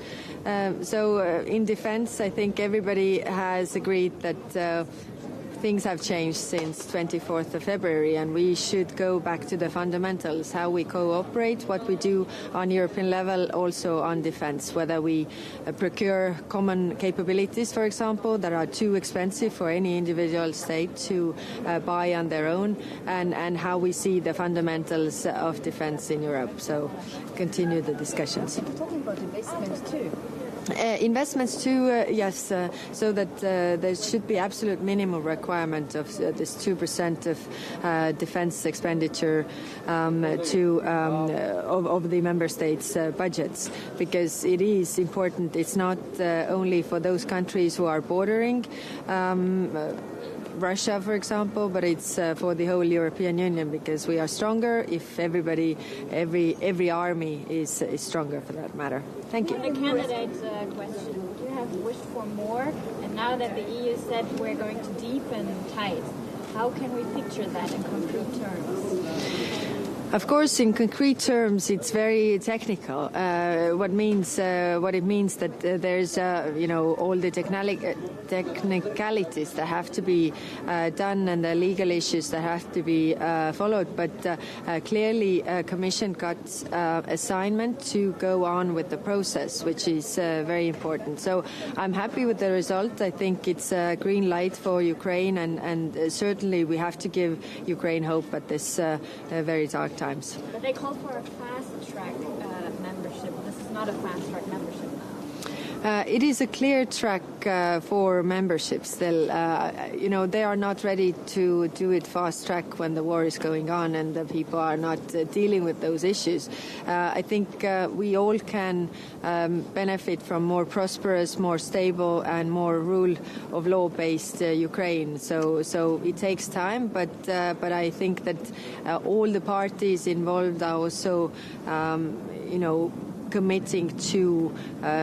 So in defense, I think everybody has agreed that things have changed since 24th of February, and we should go back to the fundamentals, how we cooperate, what we do on European level, also on defense, whether we procure common capabilities, for example, that are too expensive for any individual state to buy on their own, and how we see the fundamentals of defense in Europe. So continue the discussions. You're talking about investment too. Investments too, yes, so that there should be absolute minimum requirement of this 2% of defense expenditure of the member states' budgets, because it is important. It's not only for those countries who are bordering Russia, for example, but it's for the whole European Union, because we are stronger if every army is stronger, for that matter. Thank you. The candidate's question: would you have wished for more? And now that the EU said we're going to deepen ties, how can we picture that in concrete terms? Of course, in concrete terms, it's very technical. What it means that there's, all the technicalities that have to be done, and the legal issues that have to be followed. But clearly, Commission got assignment to go on with the process, which is very important. So I'm happy with the result. I think it's a green light for Ukraine, and certainly we have to give Ukraine hope at this very dark times. But they call for a fast-track membership. This is not a fast-track membership now. It is a clear track for membership still. They are not ready to do it fast track when the war is going on and the people are not dealing with those issues. I think we all can benefit from more prosperous, more stable and more rule of law based Ukraine. So it takes time, but I think that all the parties involved are also committing to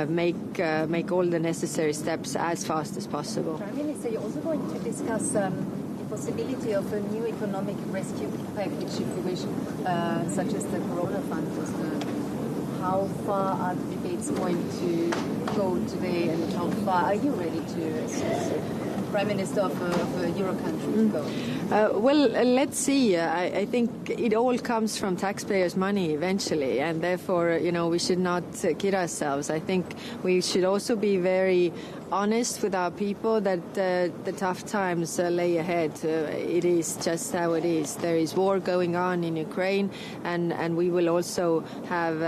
make all the necessary steps as fast as possible. Prime Minister, you're also going to discuss the possibility of a new economic rescue package, if you wish, such as the Corona Fund. How far are the debates going to go today, and how far are you ready to, as Prime Minister of a Euro country, to go? Let's see. I think it all comes from taxpayers' money eventually, and therefore, we should not kid ourselves. I think we should also be very honest with our people that the tough times lay ahead. It is just how it is. There is war going on in Ukraine, and we will also have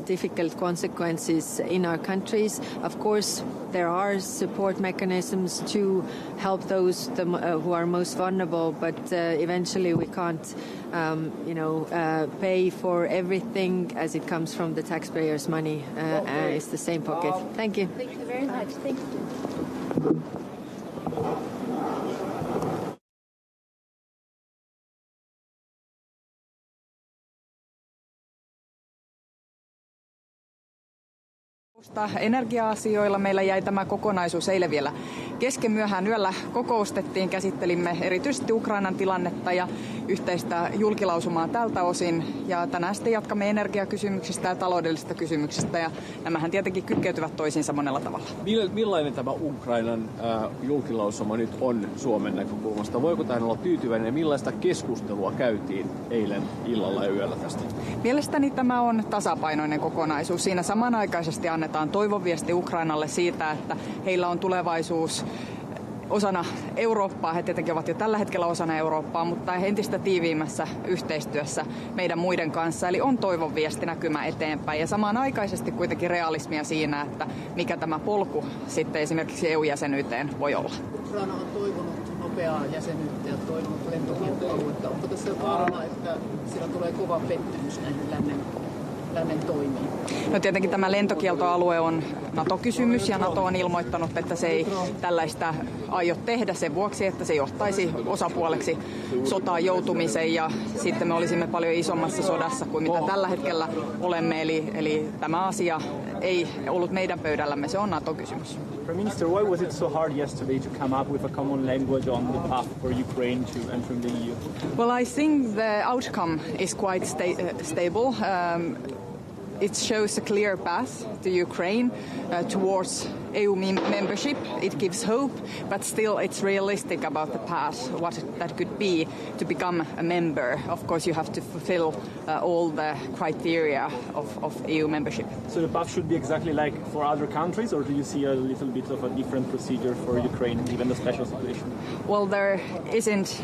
difficult consequences in our countries. Of course, there are support mechanisms to help those who are most vulnerable, but eventually we can't, pay for everything as it comes from the taxpayers' money. It's the same pocket. Thank you. Thank you very much. Thank you. Energia-asioilla meillä jäi tämä kokonaisuus eilen vielä kesken. Myöhään yöllä kokoustettiin, käsittelimme erityisesti Ukrainan tilannetta ja yhteistä julkilausumaa tältä osin. Ja tänään sitten jatkamme energiakysymyksistä ja taloudellisista kysymyksistä, ja nämähän tietenkin kytkeytyvät toisiinsa monella tavalla. Millainen tämä Ukrainan julkilausuma nyt on Suomen näkökulmasta? Voiko tähän olla tyytyväinen ja millaista keskustelua käytiin eilen illalla ja yöllä tästä? Mielestäni tämä on tasapainoinen kokonaisuus. Siinä samanaikaisesti annetaan toivonviesti Ukrainalle siitä, että heillä on tulevaisuus osana Eurooppaa. He tietenkin ovat jo tällä hetkellä osana Eurooppaa, mutta entistä tiiviimmässä yhteistyössä meidän muiden kanssa. Eli on toivonviesti näkymä eteenpäin ja samanaikaisesti kuitenkin realismia siinä, että mikä tämä polku sitten esimerkiksi EU-jäsenyyteen voi olla. Ukraina on toivonut nopeaa jäsenyyttä ja toivonut lentokieltoaluetta. Onko tässä vaarana, että siellä tulee kova pettymys näihin lännen toimiin? No tietenkin tämä lentokieltoalue on NATO-kysymys ja NATO on ilmoittanut, että se ei tällaista aio tehdä sen vuoksi, että se johtaisi osapuoleksi sotaan joutumisen ja sitten me olisimme paljon isommassa sodassa kuin mitä tällä hetkellä olemme. Eli tämä asia ei ollut meidän pöydällämme, se on NATO-kysymys. Prime Minister, why was it so hard yesterday to come up with a common language on the path for Ukraine to enter the EU? Well, I think the outcome is quite stable. It shows a clear path to Ukraine towards EU membership. It gives hope, but still it's realistic about the path, what that could be to become a member. Of course, you have to fulfill all the criteria of EU membership. So the path should be exactly like for other countries, or do you see a little bit of a different procedure for Ukraine, given the special situation? Well, there isn't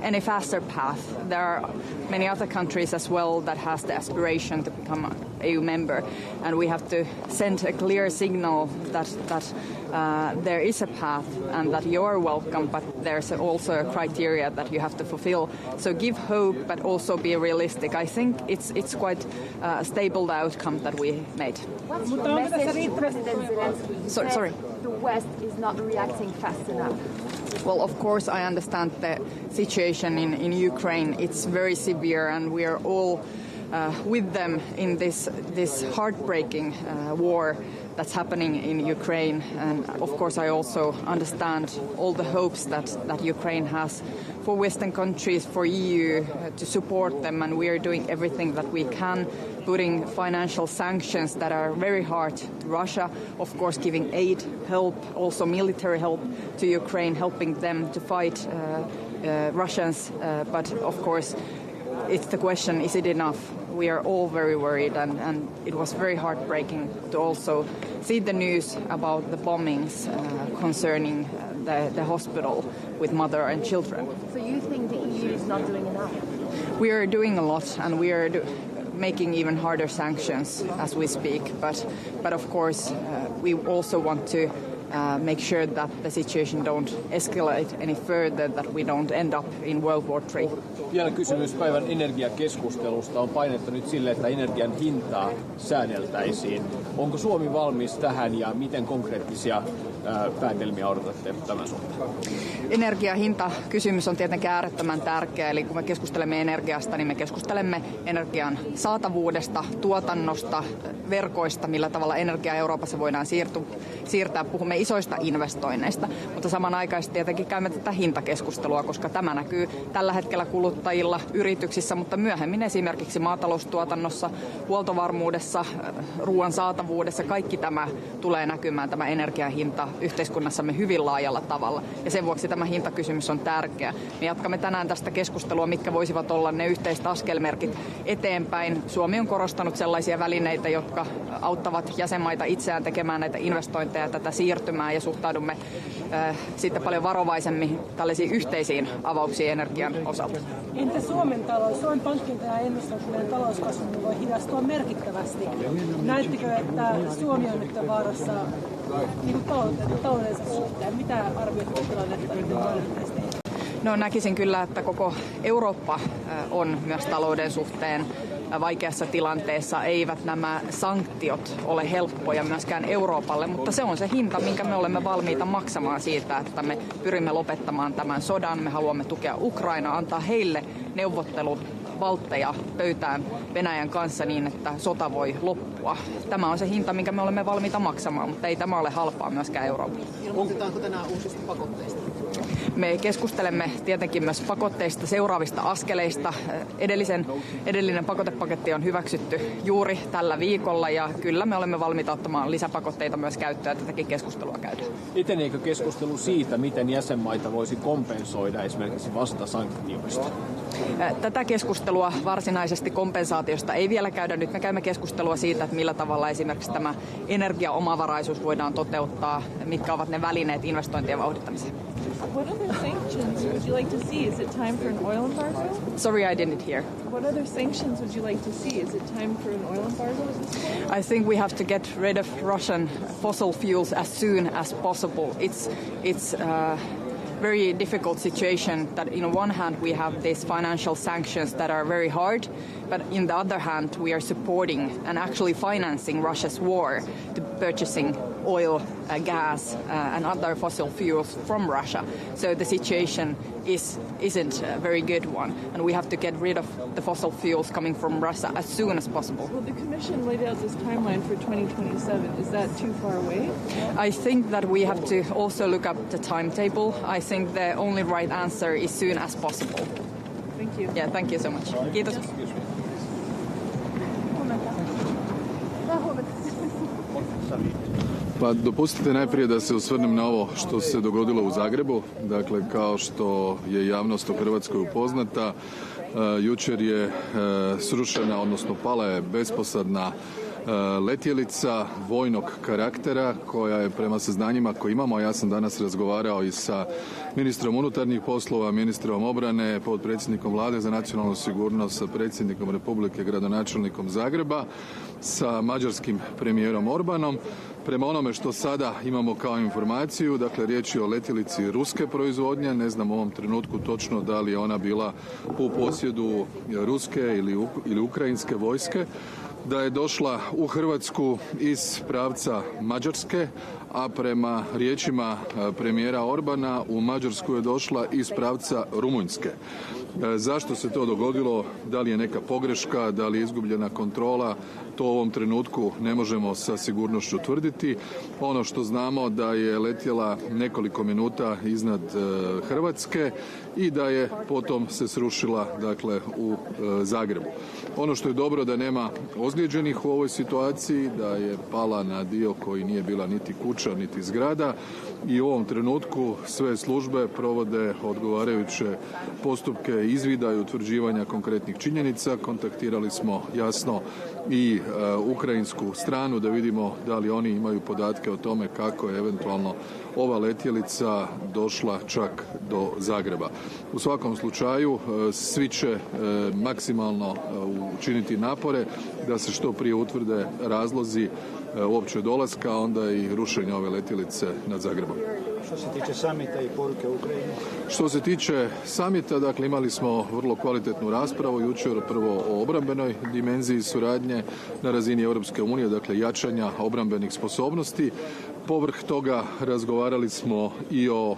any faster path. There are many other countries as well that has the aspiration to become an EU member, and we have to send a clear signal that there is a path and that you are welcome, but there's also a criteria that you have to fulfill. So give hope, but also be realistic. I think it's quite stable the outcome that we made. What's your message to President Zelensky? Sorry. The West is not reacting fast enough. Well, of course, I understand the situation in Ukraine. It's very severe, and we are all with them in this heartbreaking war that's happening in Ukraine. And of course, I also understand all the hopes that Ukraine has for Western countries, for EU to support them, and we are doing everything that we can, putting financial sanctions that are very hard to Russia, of course giving aid, help, also military help to Ukraine, helping them to fight Russians, but of course it's the question, is it enough? We are all very worried, and it was very heartbreaking to also see the news about the bombings concerning the hospital with mother and children. So you think the EU is not doing enough? We are doing a lot, and we are making even harder sanctions as we speak. But of course, we also want to make sure that the situation don't escalate any further, that we don't end up in World War III. Vielä kysymys päivän energiakeskustelusta on painettu nyt sille, että energian hintaa säänneltäisiin. Onko Suomi valmis tähän ja miten konkreettisia päätelmiä odotatte tämän suhteen? Energiahintakysymys on tietenkin äärettömän tärkeä, eli kun me keskustelemme energiasta, niin me keskustelemme energian saatavuudesta, tuotannosta, verkoista, millä tavalla energiaa Euroopassa voidaan siirtää. Puhumme isoista investoinneista, mutta samanaikaisesti tietenkin käymme tätä hintakeskustelua, koska tämä näkyy tällä hetkellä kuluttajilla, yrityksissä, mutta myöhemmin esimerkiksi maataloustuotannossa, huoltovarmuudessa, ruoan saatavuudessa. Kaikki tämä tulee näkymään, tämä energiahinta yhteiskunnassamme hyvin laajalla tavalla. Ja sen vuoksi tämä hintakysymys on tärkeä. Me jatkamme tänään tästä keskustelua, mitkä voisivat olla ne yhteiset askelmerkit eteenpäin. Suomi on korostanut sellaisia välineitä, jotka auttavat jäsenmaita itseään tekemään näitä investointeja, tätä siirtymää, ja suhtaudumme sitten paljon varovaisemmin tällaisiin yhteisiin avauksiin energian osalta. Entä Suomen talous? Suomen pankin ennustaa, että meidän talouskasvu voi hidastua merkittävästi. Näettekö, että Suomi on nyt vaarassa niin taloudensa suhteen? Mitä arvioitte tilannetta? No, näkisin kyllä, että koko Eurooppa on myös talouden suhteen vaikeassa tilanteessa. Eivät nämä sanktiot ole helppoja myöskään Euroopalle, mutta se on se hinta, minkä me olemme valmiita maksamaan siitä, että me pyrimme lopettamaan tämän sodan. Me haluamme tukea Ukrainaa, antaa heille neuvotteluvaltteja pöytään Venäjän kanssa niin, että sota voi loppua. Tämä on se hinta, minkä me olemme valmiita maksamaan, mutta ei tämä ole halpaa myöskään Euroopalle. Ilmoitetaanko tänään uusista pakotteista? Me keskustelemme tietenkin myös pakotteista, seuraavista askeleista. Edellinen pakotepaketti on hyväksytty juuri tällä viikolla, ja kyllä me olemme valmiita ottamaan lisäpakotteita myös käyttöön, tätäkin keskustelua käydään. Eteneekö keskustelu siitä, miten jäsenmaita voisi kompensoida esimerkiksi vastasanktioista? Tätä keskustelua varsinaisesti kompensaatiosta ei vielä käydä. Nyt me käymme keskustelua siitä, että millä tavalla esimerkiksi tämä energiaomavaraisuus voidaan toteuttaa, mitkä ovat ne välineet investointien vauhdittamiseen. What other sanctions would you like to see? Is it time for an oil embargo? Sorry, I didn't hear. What other sanctions would you like to see? Is it time for an oil embargo at this point? I think we have to get rid of Russian fossil fuels as soon as possible. It's very difficult situation that in one hand we have these financial sanctions that are very hard, but in the other hand we are supporting and actually financing Russia's war to purchasing oil, gas and other fossil fuels from Russia. So the situation isn't a very good one, and we have to get rid of the fossil fuels coming from Russia as soon as possible. Well, the Commission laid out this timeline for 2027. Is that too far away? I think that we have to also look up the timetable. I think the only right answer is soon as possible. Thank you. Yeah, thank you so much. Kiitos. Pa dopustite najprije da se osvrnem na ovo što se dogodilo u Zagrebu. Dakle, kao što je javnost u Hrvatskoj upoznata, jučer je srušena, odnosno pala je besposadna letjelica vojnog karaktera koja je prema saznanjima koje imamo, ja sam danas razgovarao i sa ministrom unutarnjih poslova, ministrom obrane, potpredsjednikom Vlade za nacionalnu sigurnost, sa predsjednikom Republike, gradonačelnikom Zagreba, sa mađarskim premijerom Orbanom. Prema onome što sada imamo kao informaciju, dakle riječ je o letjelici ruske proizvodnje, ne znam u ovom trenutku točno da li je ona bila u posjedu ruske ili ukrajinske vojske, da je došla u Hrvatsku iz pravca Mađarske, a prema riječima premijera Orbana u Mađarsku je došla iz pravca Rumunjske. Zašto se to dogodilo? Da li je neka pogreška, da li je izgubljena kontrola? To u ovom trenutku ne možemo sa sigurnošću tvrditi. Ono što znamo da je letjela nekoliko minuta iznad Hrvatske i da je potom se srušila, dakle, u Zagrebu. Ono što je dobro da nema ozlijeđenih u ovoj situaciji, da je pala na dio koji nije bila niti kuća niti zgrada, i u ovom trenutku sve službe provode odgovarajuće postupke izvida i utvrđivanja konkretnih činjenica. Kontaktirali smo jasno i ukrajinsku stranu da vidimo da li oni imaju podatke o tome kako je eventualno ova letjelica došla čak do Zagreba. U svakom slučaju svi će maksimalno u učiniti napore da se što prije utvrde razlozi uopće dolaska, onda i rušenja ove letjelice nad Zagrebom. Što se tiče samita i poruke Ukrajini? Što se tiče samita, dakle imali smo vrlo kvalitetnu raspravu jučer, prvo o obrambenoj dimenziji suradnje na razini Europske unije, dakle jačanja obrambenih sposobnosti. Povrh toga razgovarali smo i o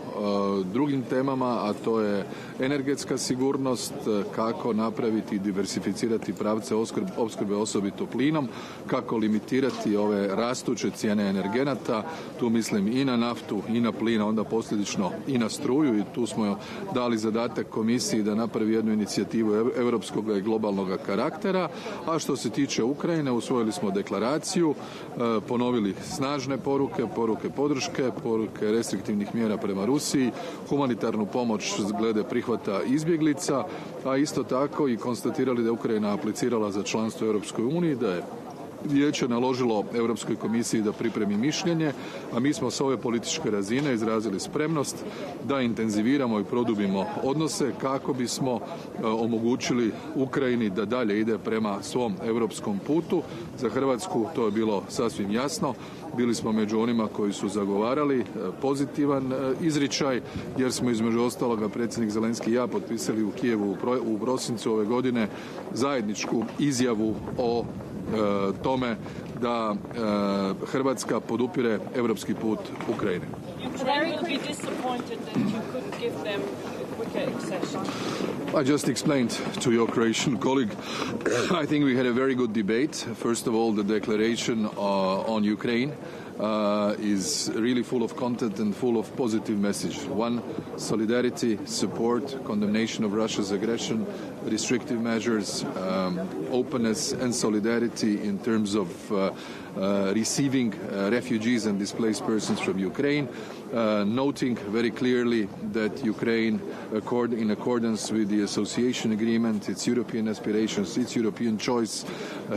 drugim temama, a to je energetska sigurnost, kako napraviti i diversificirati pravce opskrbe osobito plinom, kako limitirati ove rastuće cijene energenata, tu mislim i na naftu i na plin, a onda posljedično i na struju, i tu smo dali zadatak komisiji da napravi jednu inicijativu europskog i globalnog karaktera. A što se tiče Ukrajine, usvojili smo deklaraciju, ponovili snažne poruke podrške, poruke restriktivnih mjera prema Rusiji, humanitarnu pomoć glede prihvata izbjeglica, a isto tako i konstatirali da je Ukrajina aplicirala za članstvo u Europskoj uniji, da je Vijeće naložilo Europskoj komisiji da pripremi mišljenje, a mi smo s ove političke razine izrazili spremnost da intenziviramo i produbimo odnose kako bismo omogućili Ukrajini da dalje ide prema svom europskom putu. Za Hrvatsku to je bilo sasvim jasno. Bili smo među onima koji su zagovarali pozitivan izričaj, jer smo između ostaloga predsjednik Zelenski i ja potpisali u Kijevu u prosincu ove godine zajedničku izjavu o tome da Hrvatska podupire europski put Ukrajine. I just explained to your Croatian colleague, I think we had a very good debate. First of all, the declaration on Ukraine is really full of content and full of positive message. One, solidarity, support, condemnation of Russia's aggression, restrictive measures, openness and solidarity in terms of receiving refugees and displaced persons from Ukraine, noting very clearly that Ukraine, in accordance with the association agreement, its European aspirations, its European choice,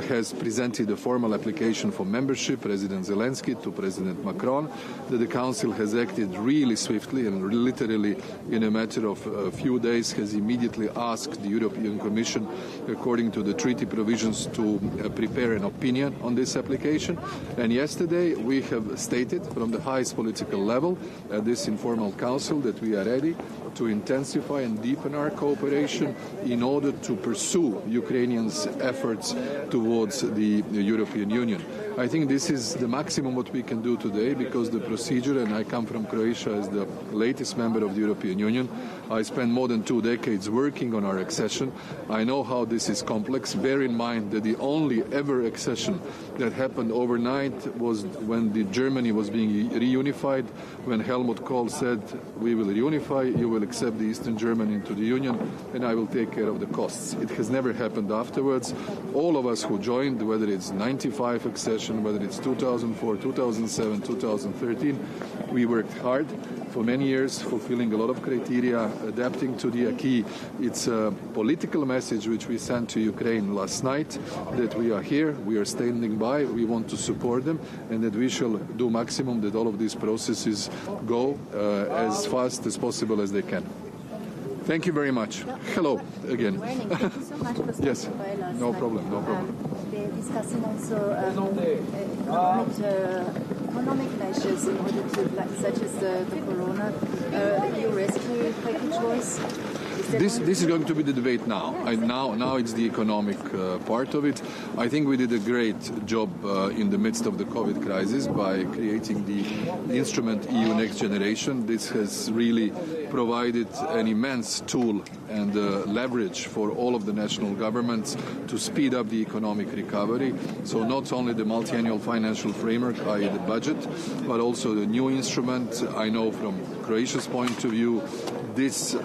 has presented a formal application for membership, President Zelensky to President Macron, that the Council has acted really swiftly and literally in a matter of a few days has immediately asked the European Commission, according to the treaty provisions, to prepare an opinion on this application. And yesterday we have stated from the highest political level at this informal council that we are ready to intensify and deepen our cooperation in order to pursue Ukrainians' efforts towards the European Union. I think this is the maximum what we can do today, because the procedure, and I come from Croatia as the latest member of the European Union, I spent more than 2 decades working on our accession. I know how this is complex. Bear in mind that the only ever accession that happened overnight was when Germany was being reunified, when Helmut Kohl said, we will reunify, you will accept the Eastern Germany into the Union, and I will take care of the costs. It has never happened afterwards. All of us who joined, whether it's 95 accession, whether it's 2004, 2007, 2013, we worked hard for many years, fulfilling a lot of criteria, adapting to the acquis. It's a political message which we sent to Ukraine last night, that we are here, we are standing by, we want to support them, and that we shall do maximum that all of these processes go as fast as possible as they can. Thank you very much. Hello again. Thank you so much for yes, no problem, no problem. They're discussing also economic measures in order to, such as the corona, EU rescue packages. This is going to be the debate now. Now it's the economic part of it. I think we did a great job in the midst of the COVID crisis by creating the instrument EU Next Generation. This has really provided an immense tool and leverage for all of the national governments to speed up the economic recovery. So not only the multi-annual financial framework, i.e. the budget, but also the new instrument. I know from Croatia's point of view, this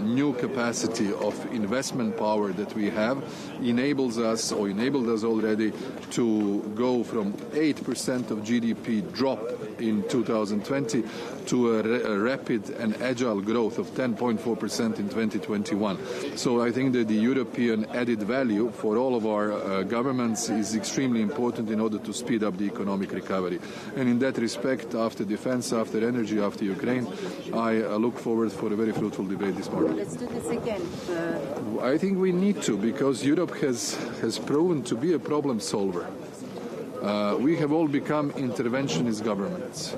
new capacity of investment power that we have enabled us already to go from 8% of GDP drop in 2020 to a rapid and agile growth of 10.4% in 2021. So I think that the European added value for all of our governments is extremely important in order to speed up the economic recovery. And in that respect, after defense, after energy, after Ukraine, I look forward for a very fruitful debate this morning. Let's do this again. I think we need to, because Europe has proven to be a problem solver. We have all become interventionist governments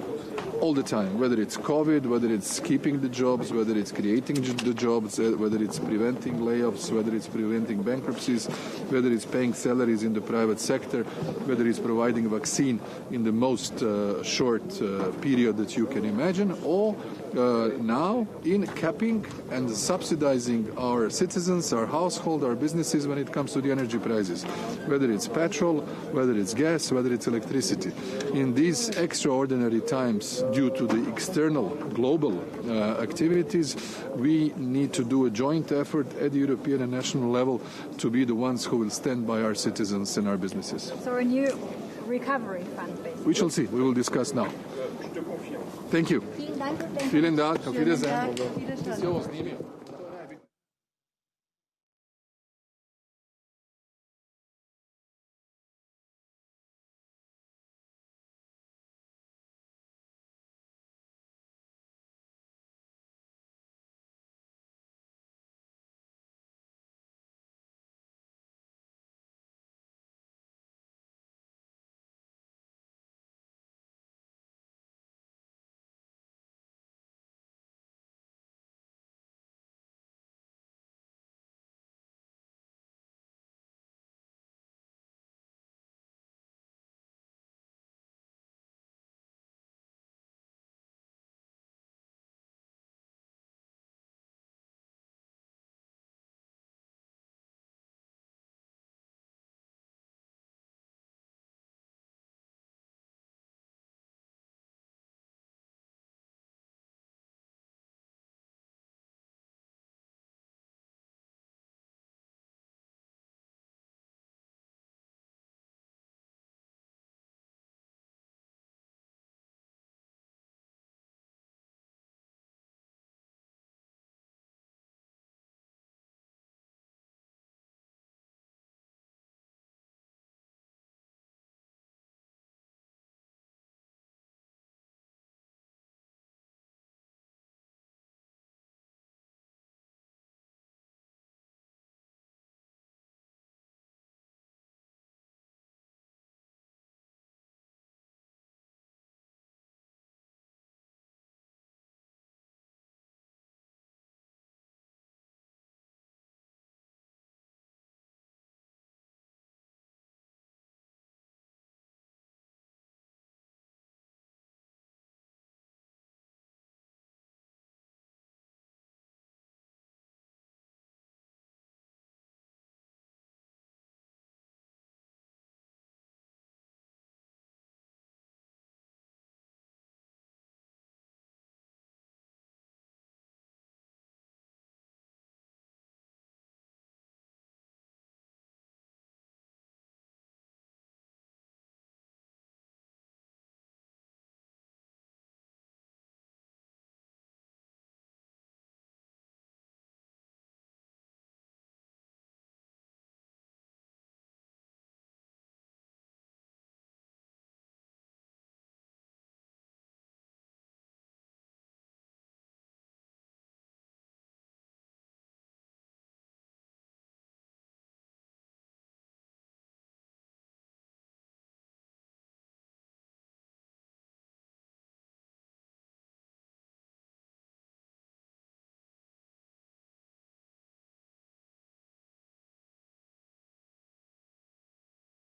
all the time, whether it's COVID, whether it's keeping the jobs, whether it's creating the jobs, whether it's preventing layoffs, whether it's preventing bankruptcies, whether it's paying salaries in the private sector, whether it's providing vaccine in the most short period that you can imagine, or now in capping and subsidizing our citizens, our household, our businesses when it comes to the energy prices, whether it's petrol, whether it's gas, whether it's electricity. In these extraordinary times, due to the external global activities, we need to do a joint effort at the European and national level to be the ones who will stand by our citizens and our businesses. So a new recovery fund, basically. We shall see. We will discuss now. Thank you. Vielen Dank. Auf Wiedersehen.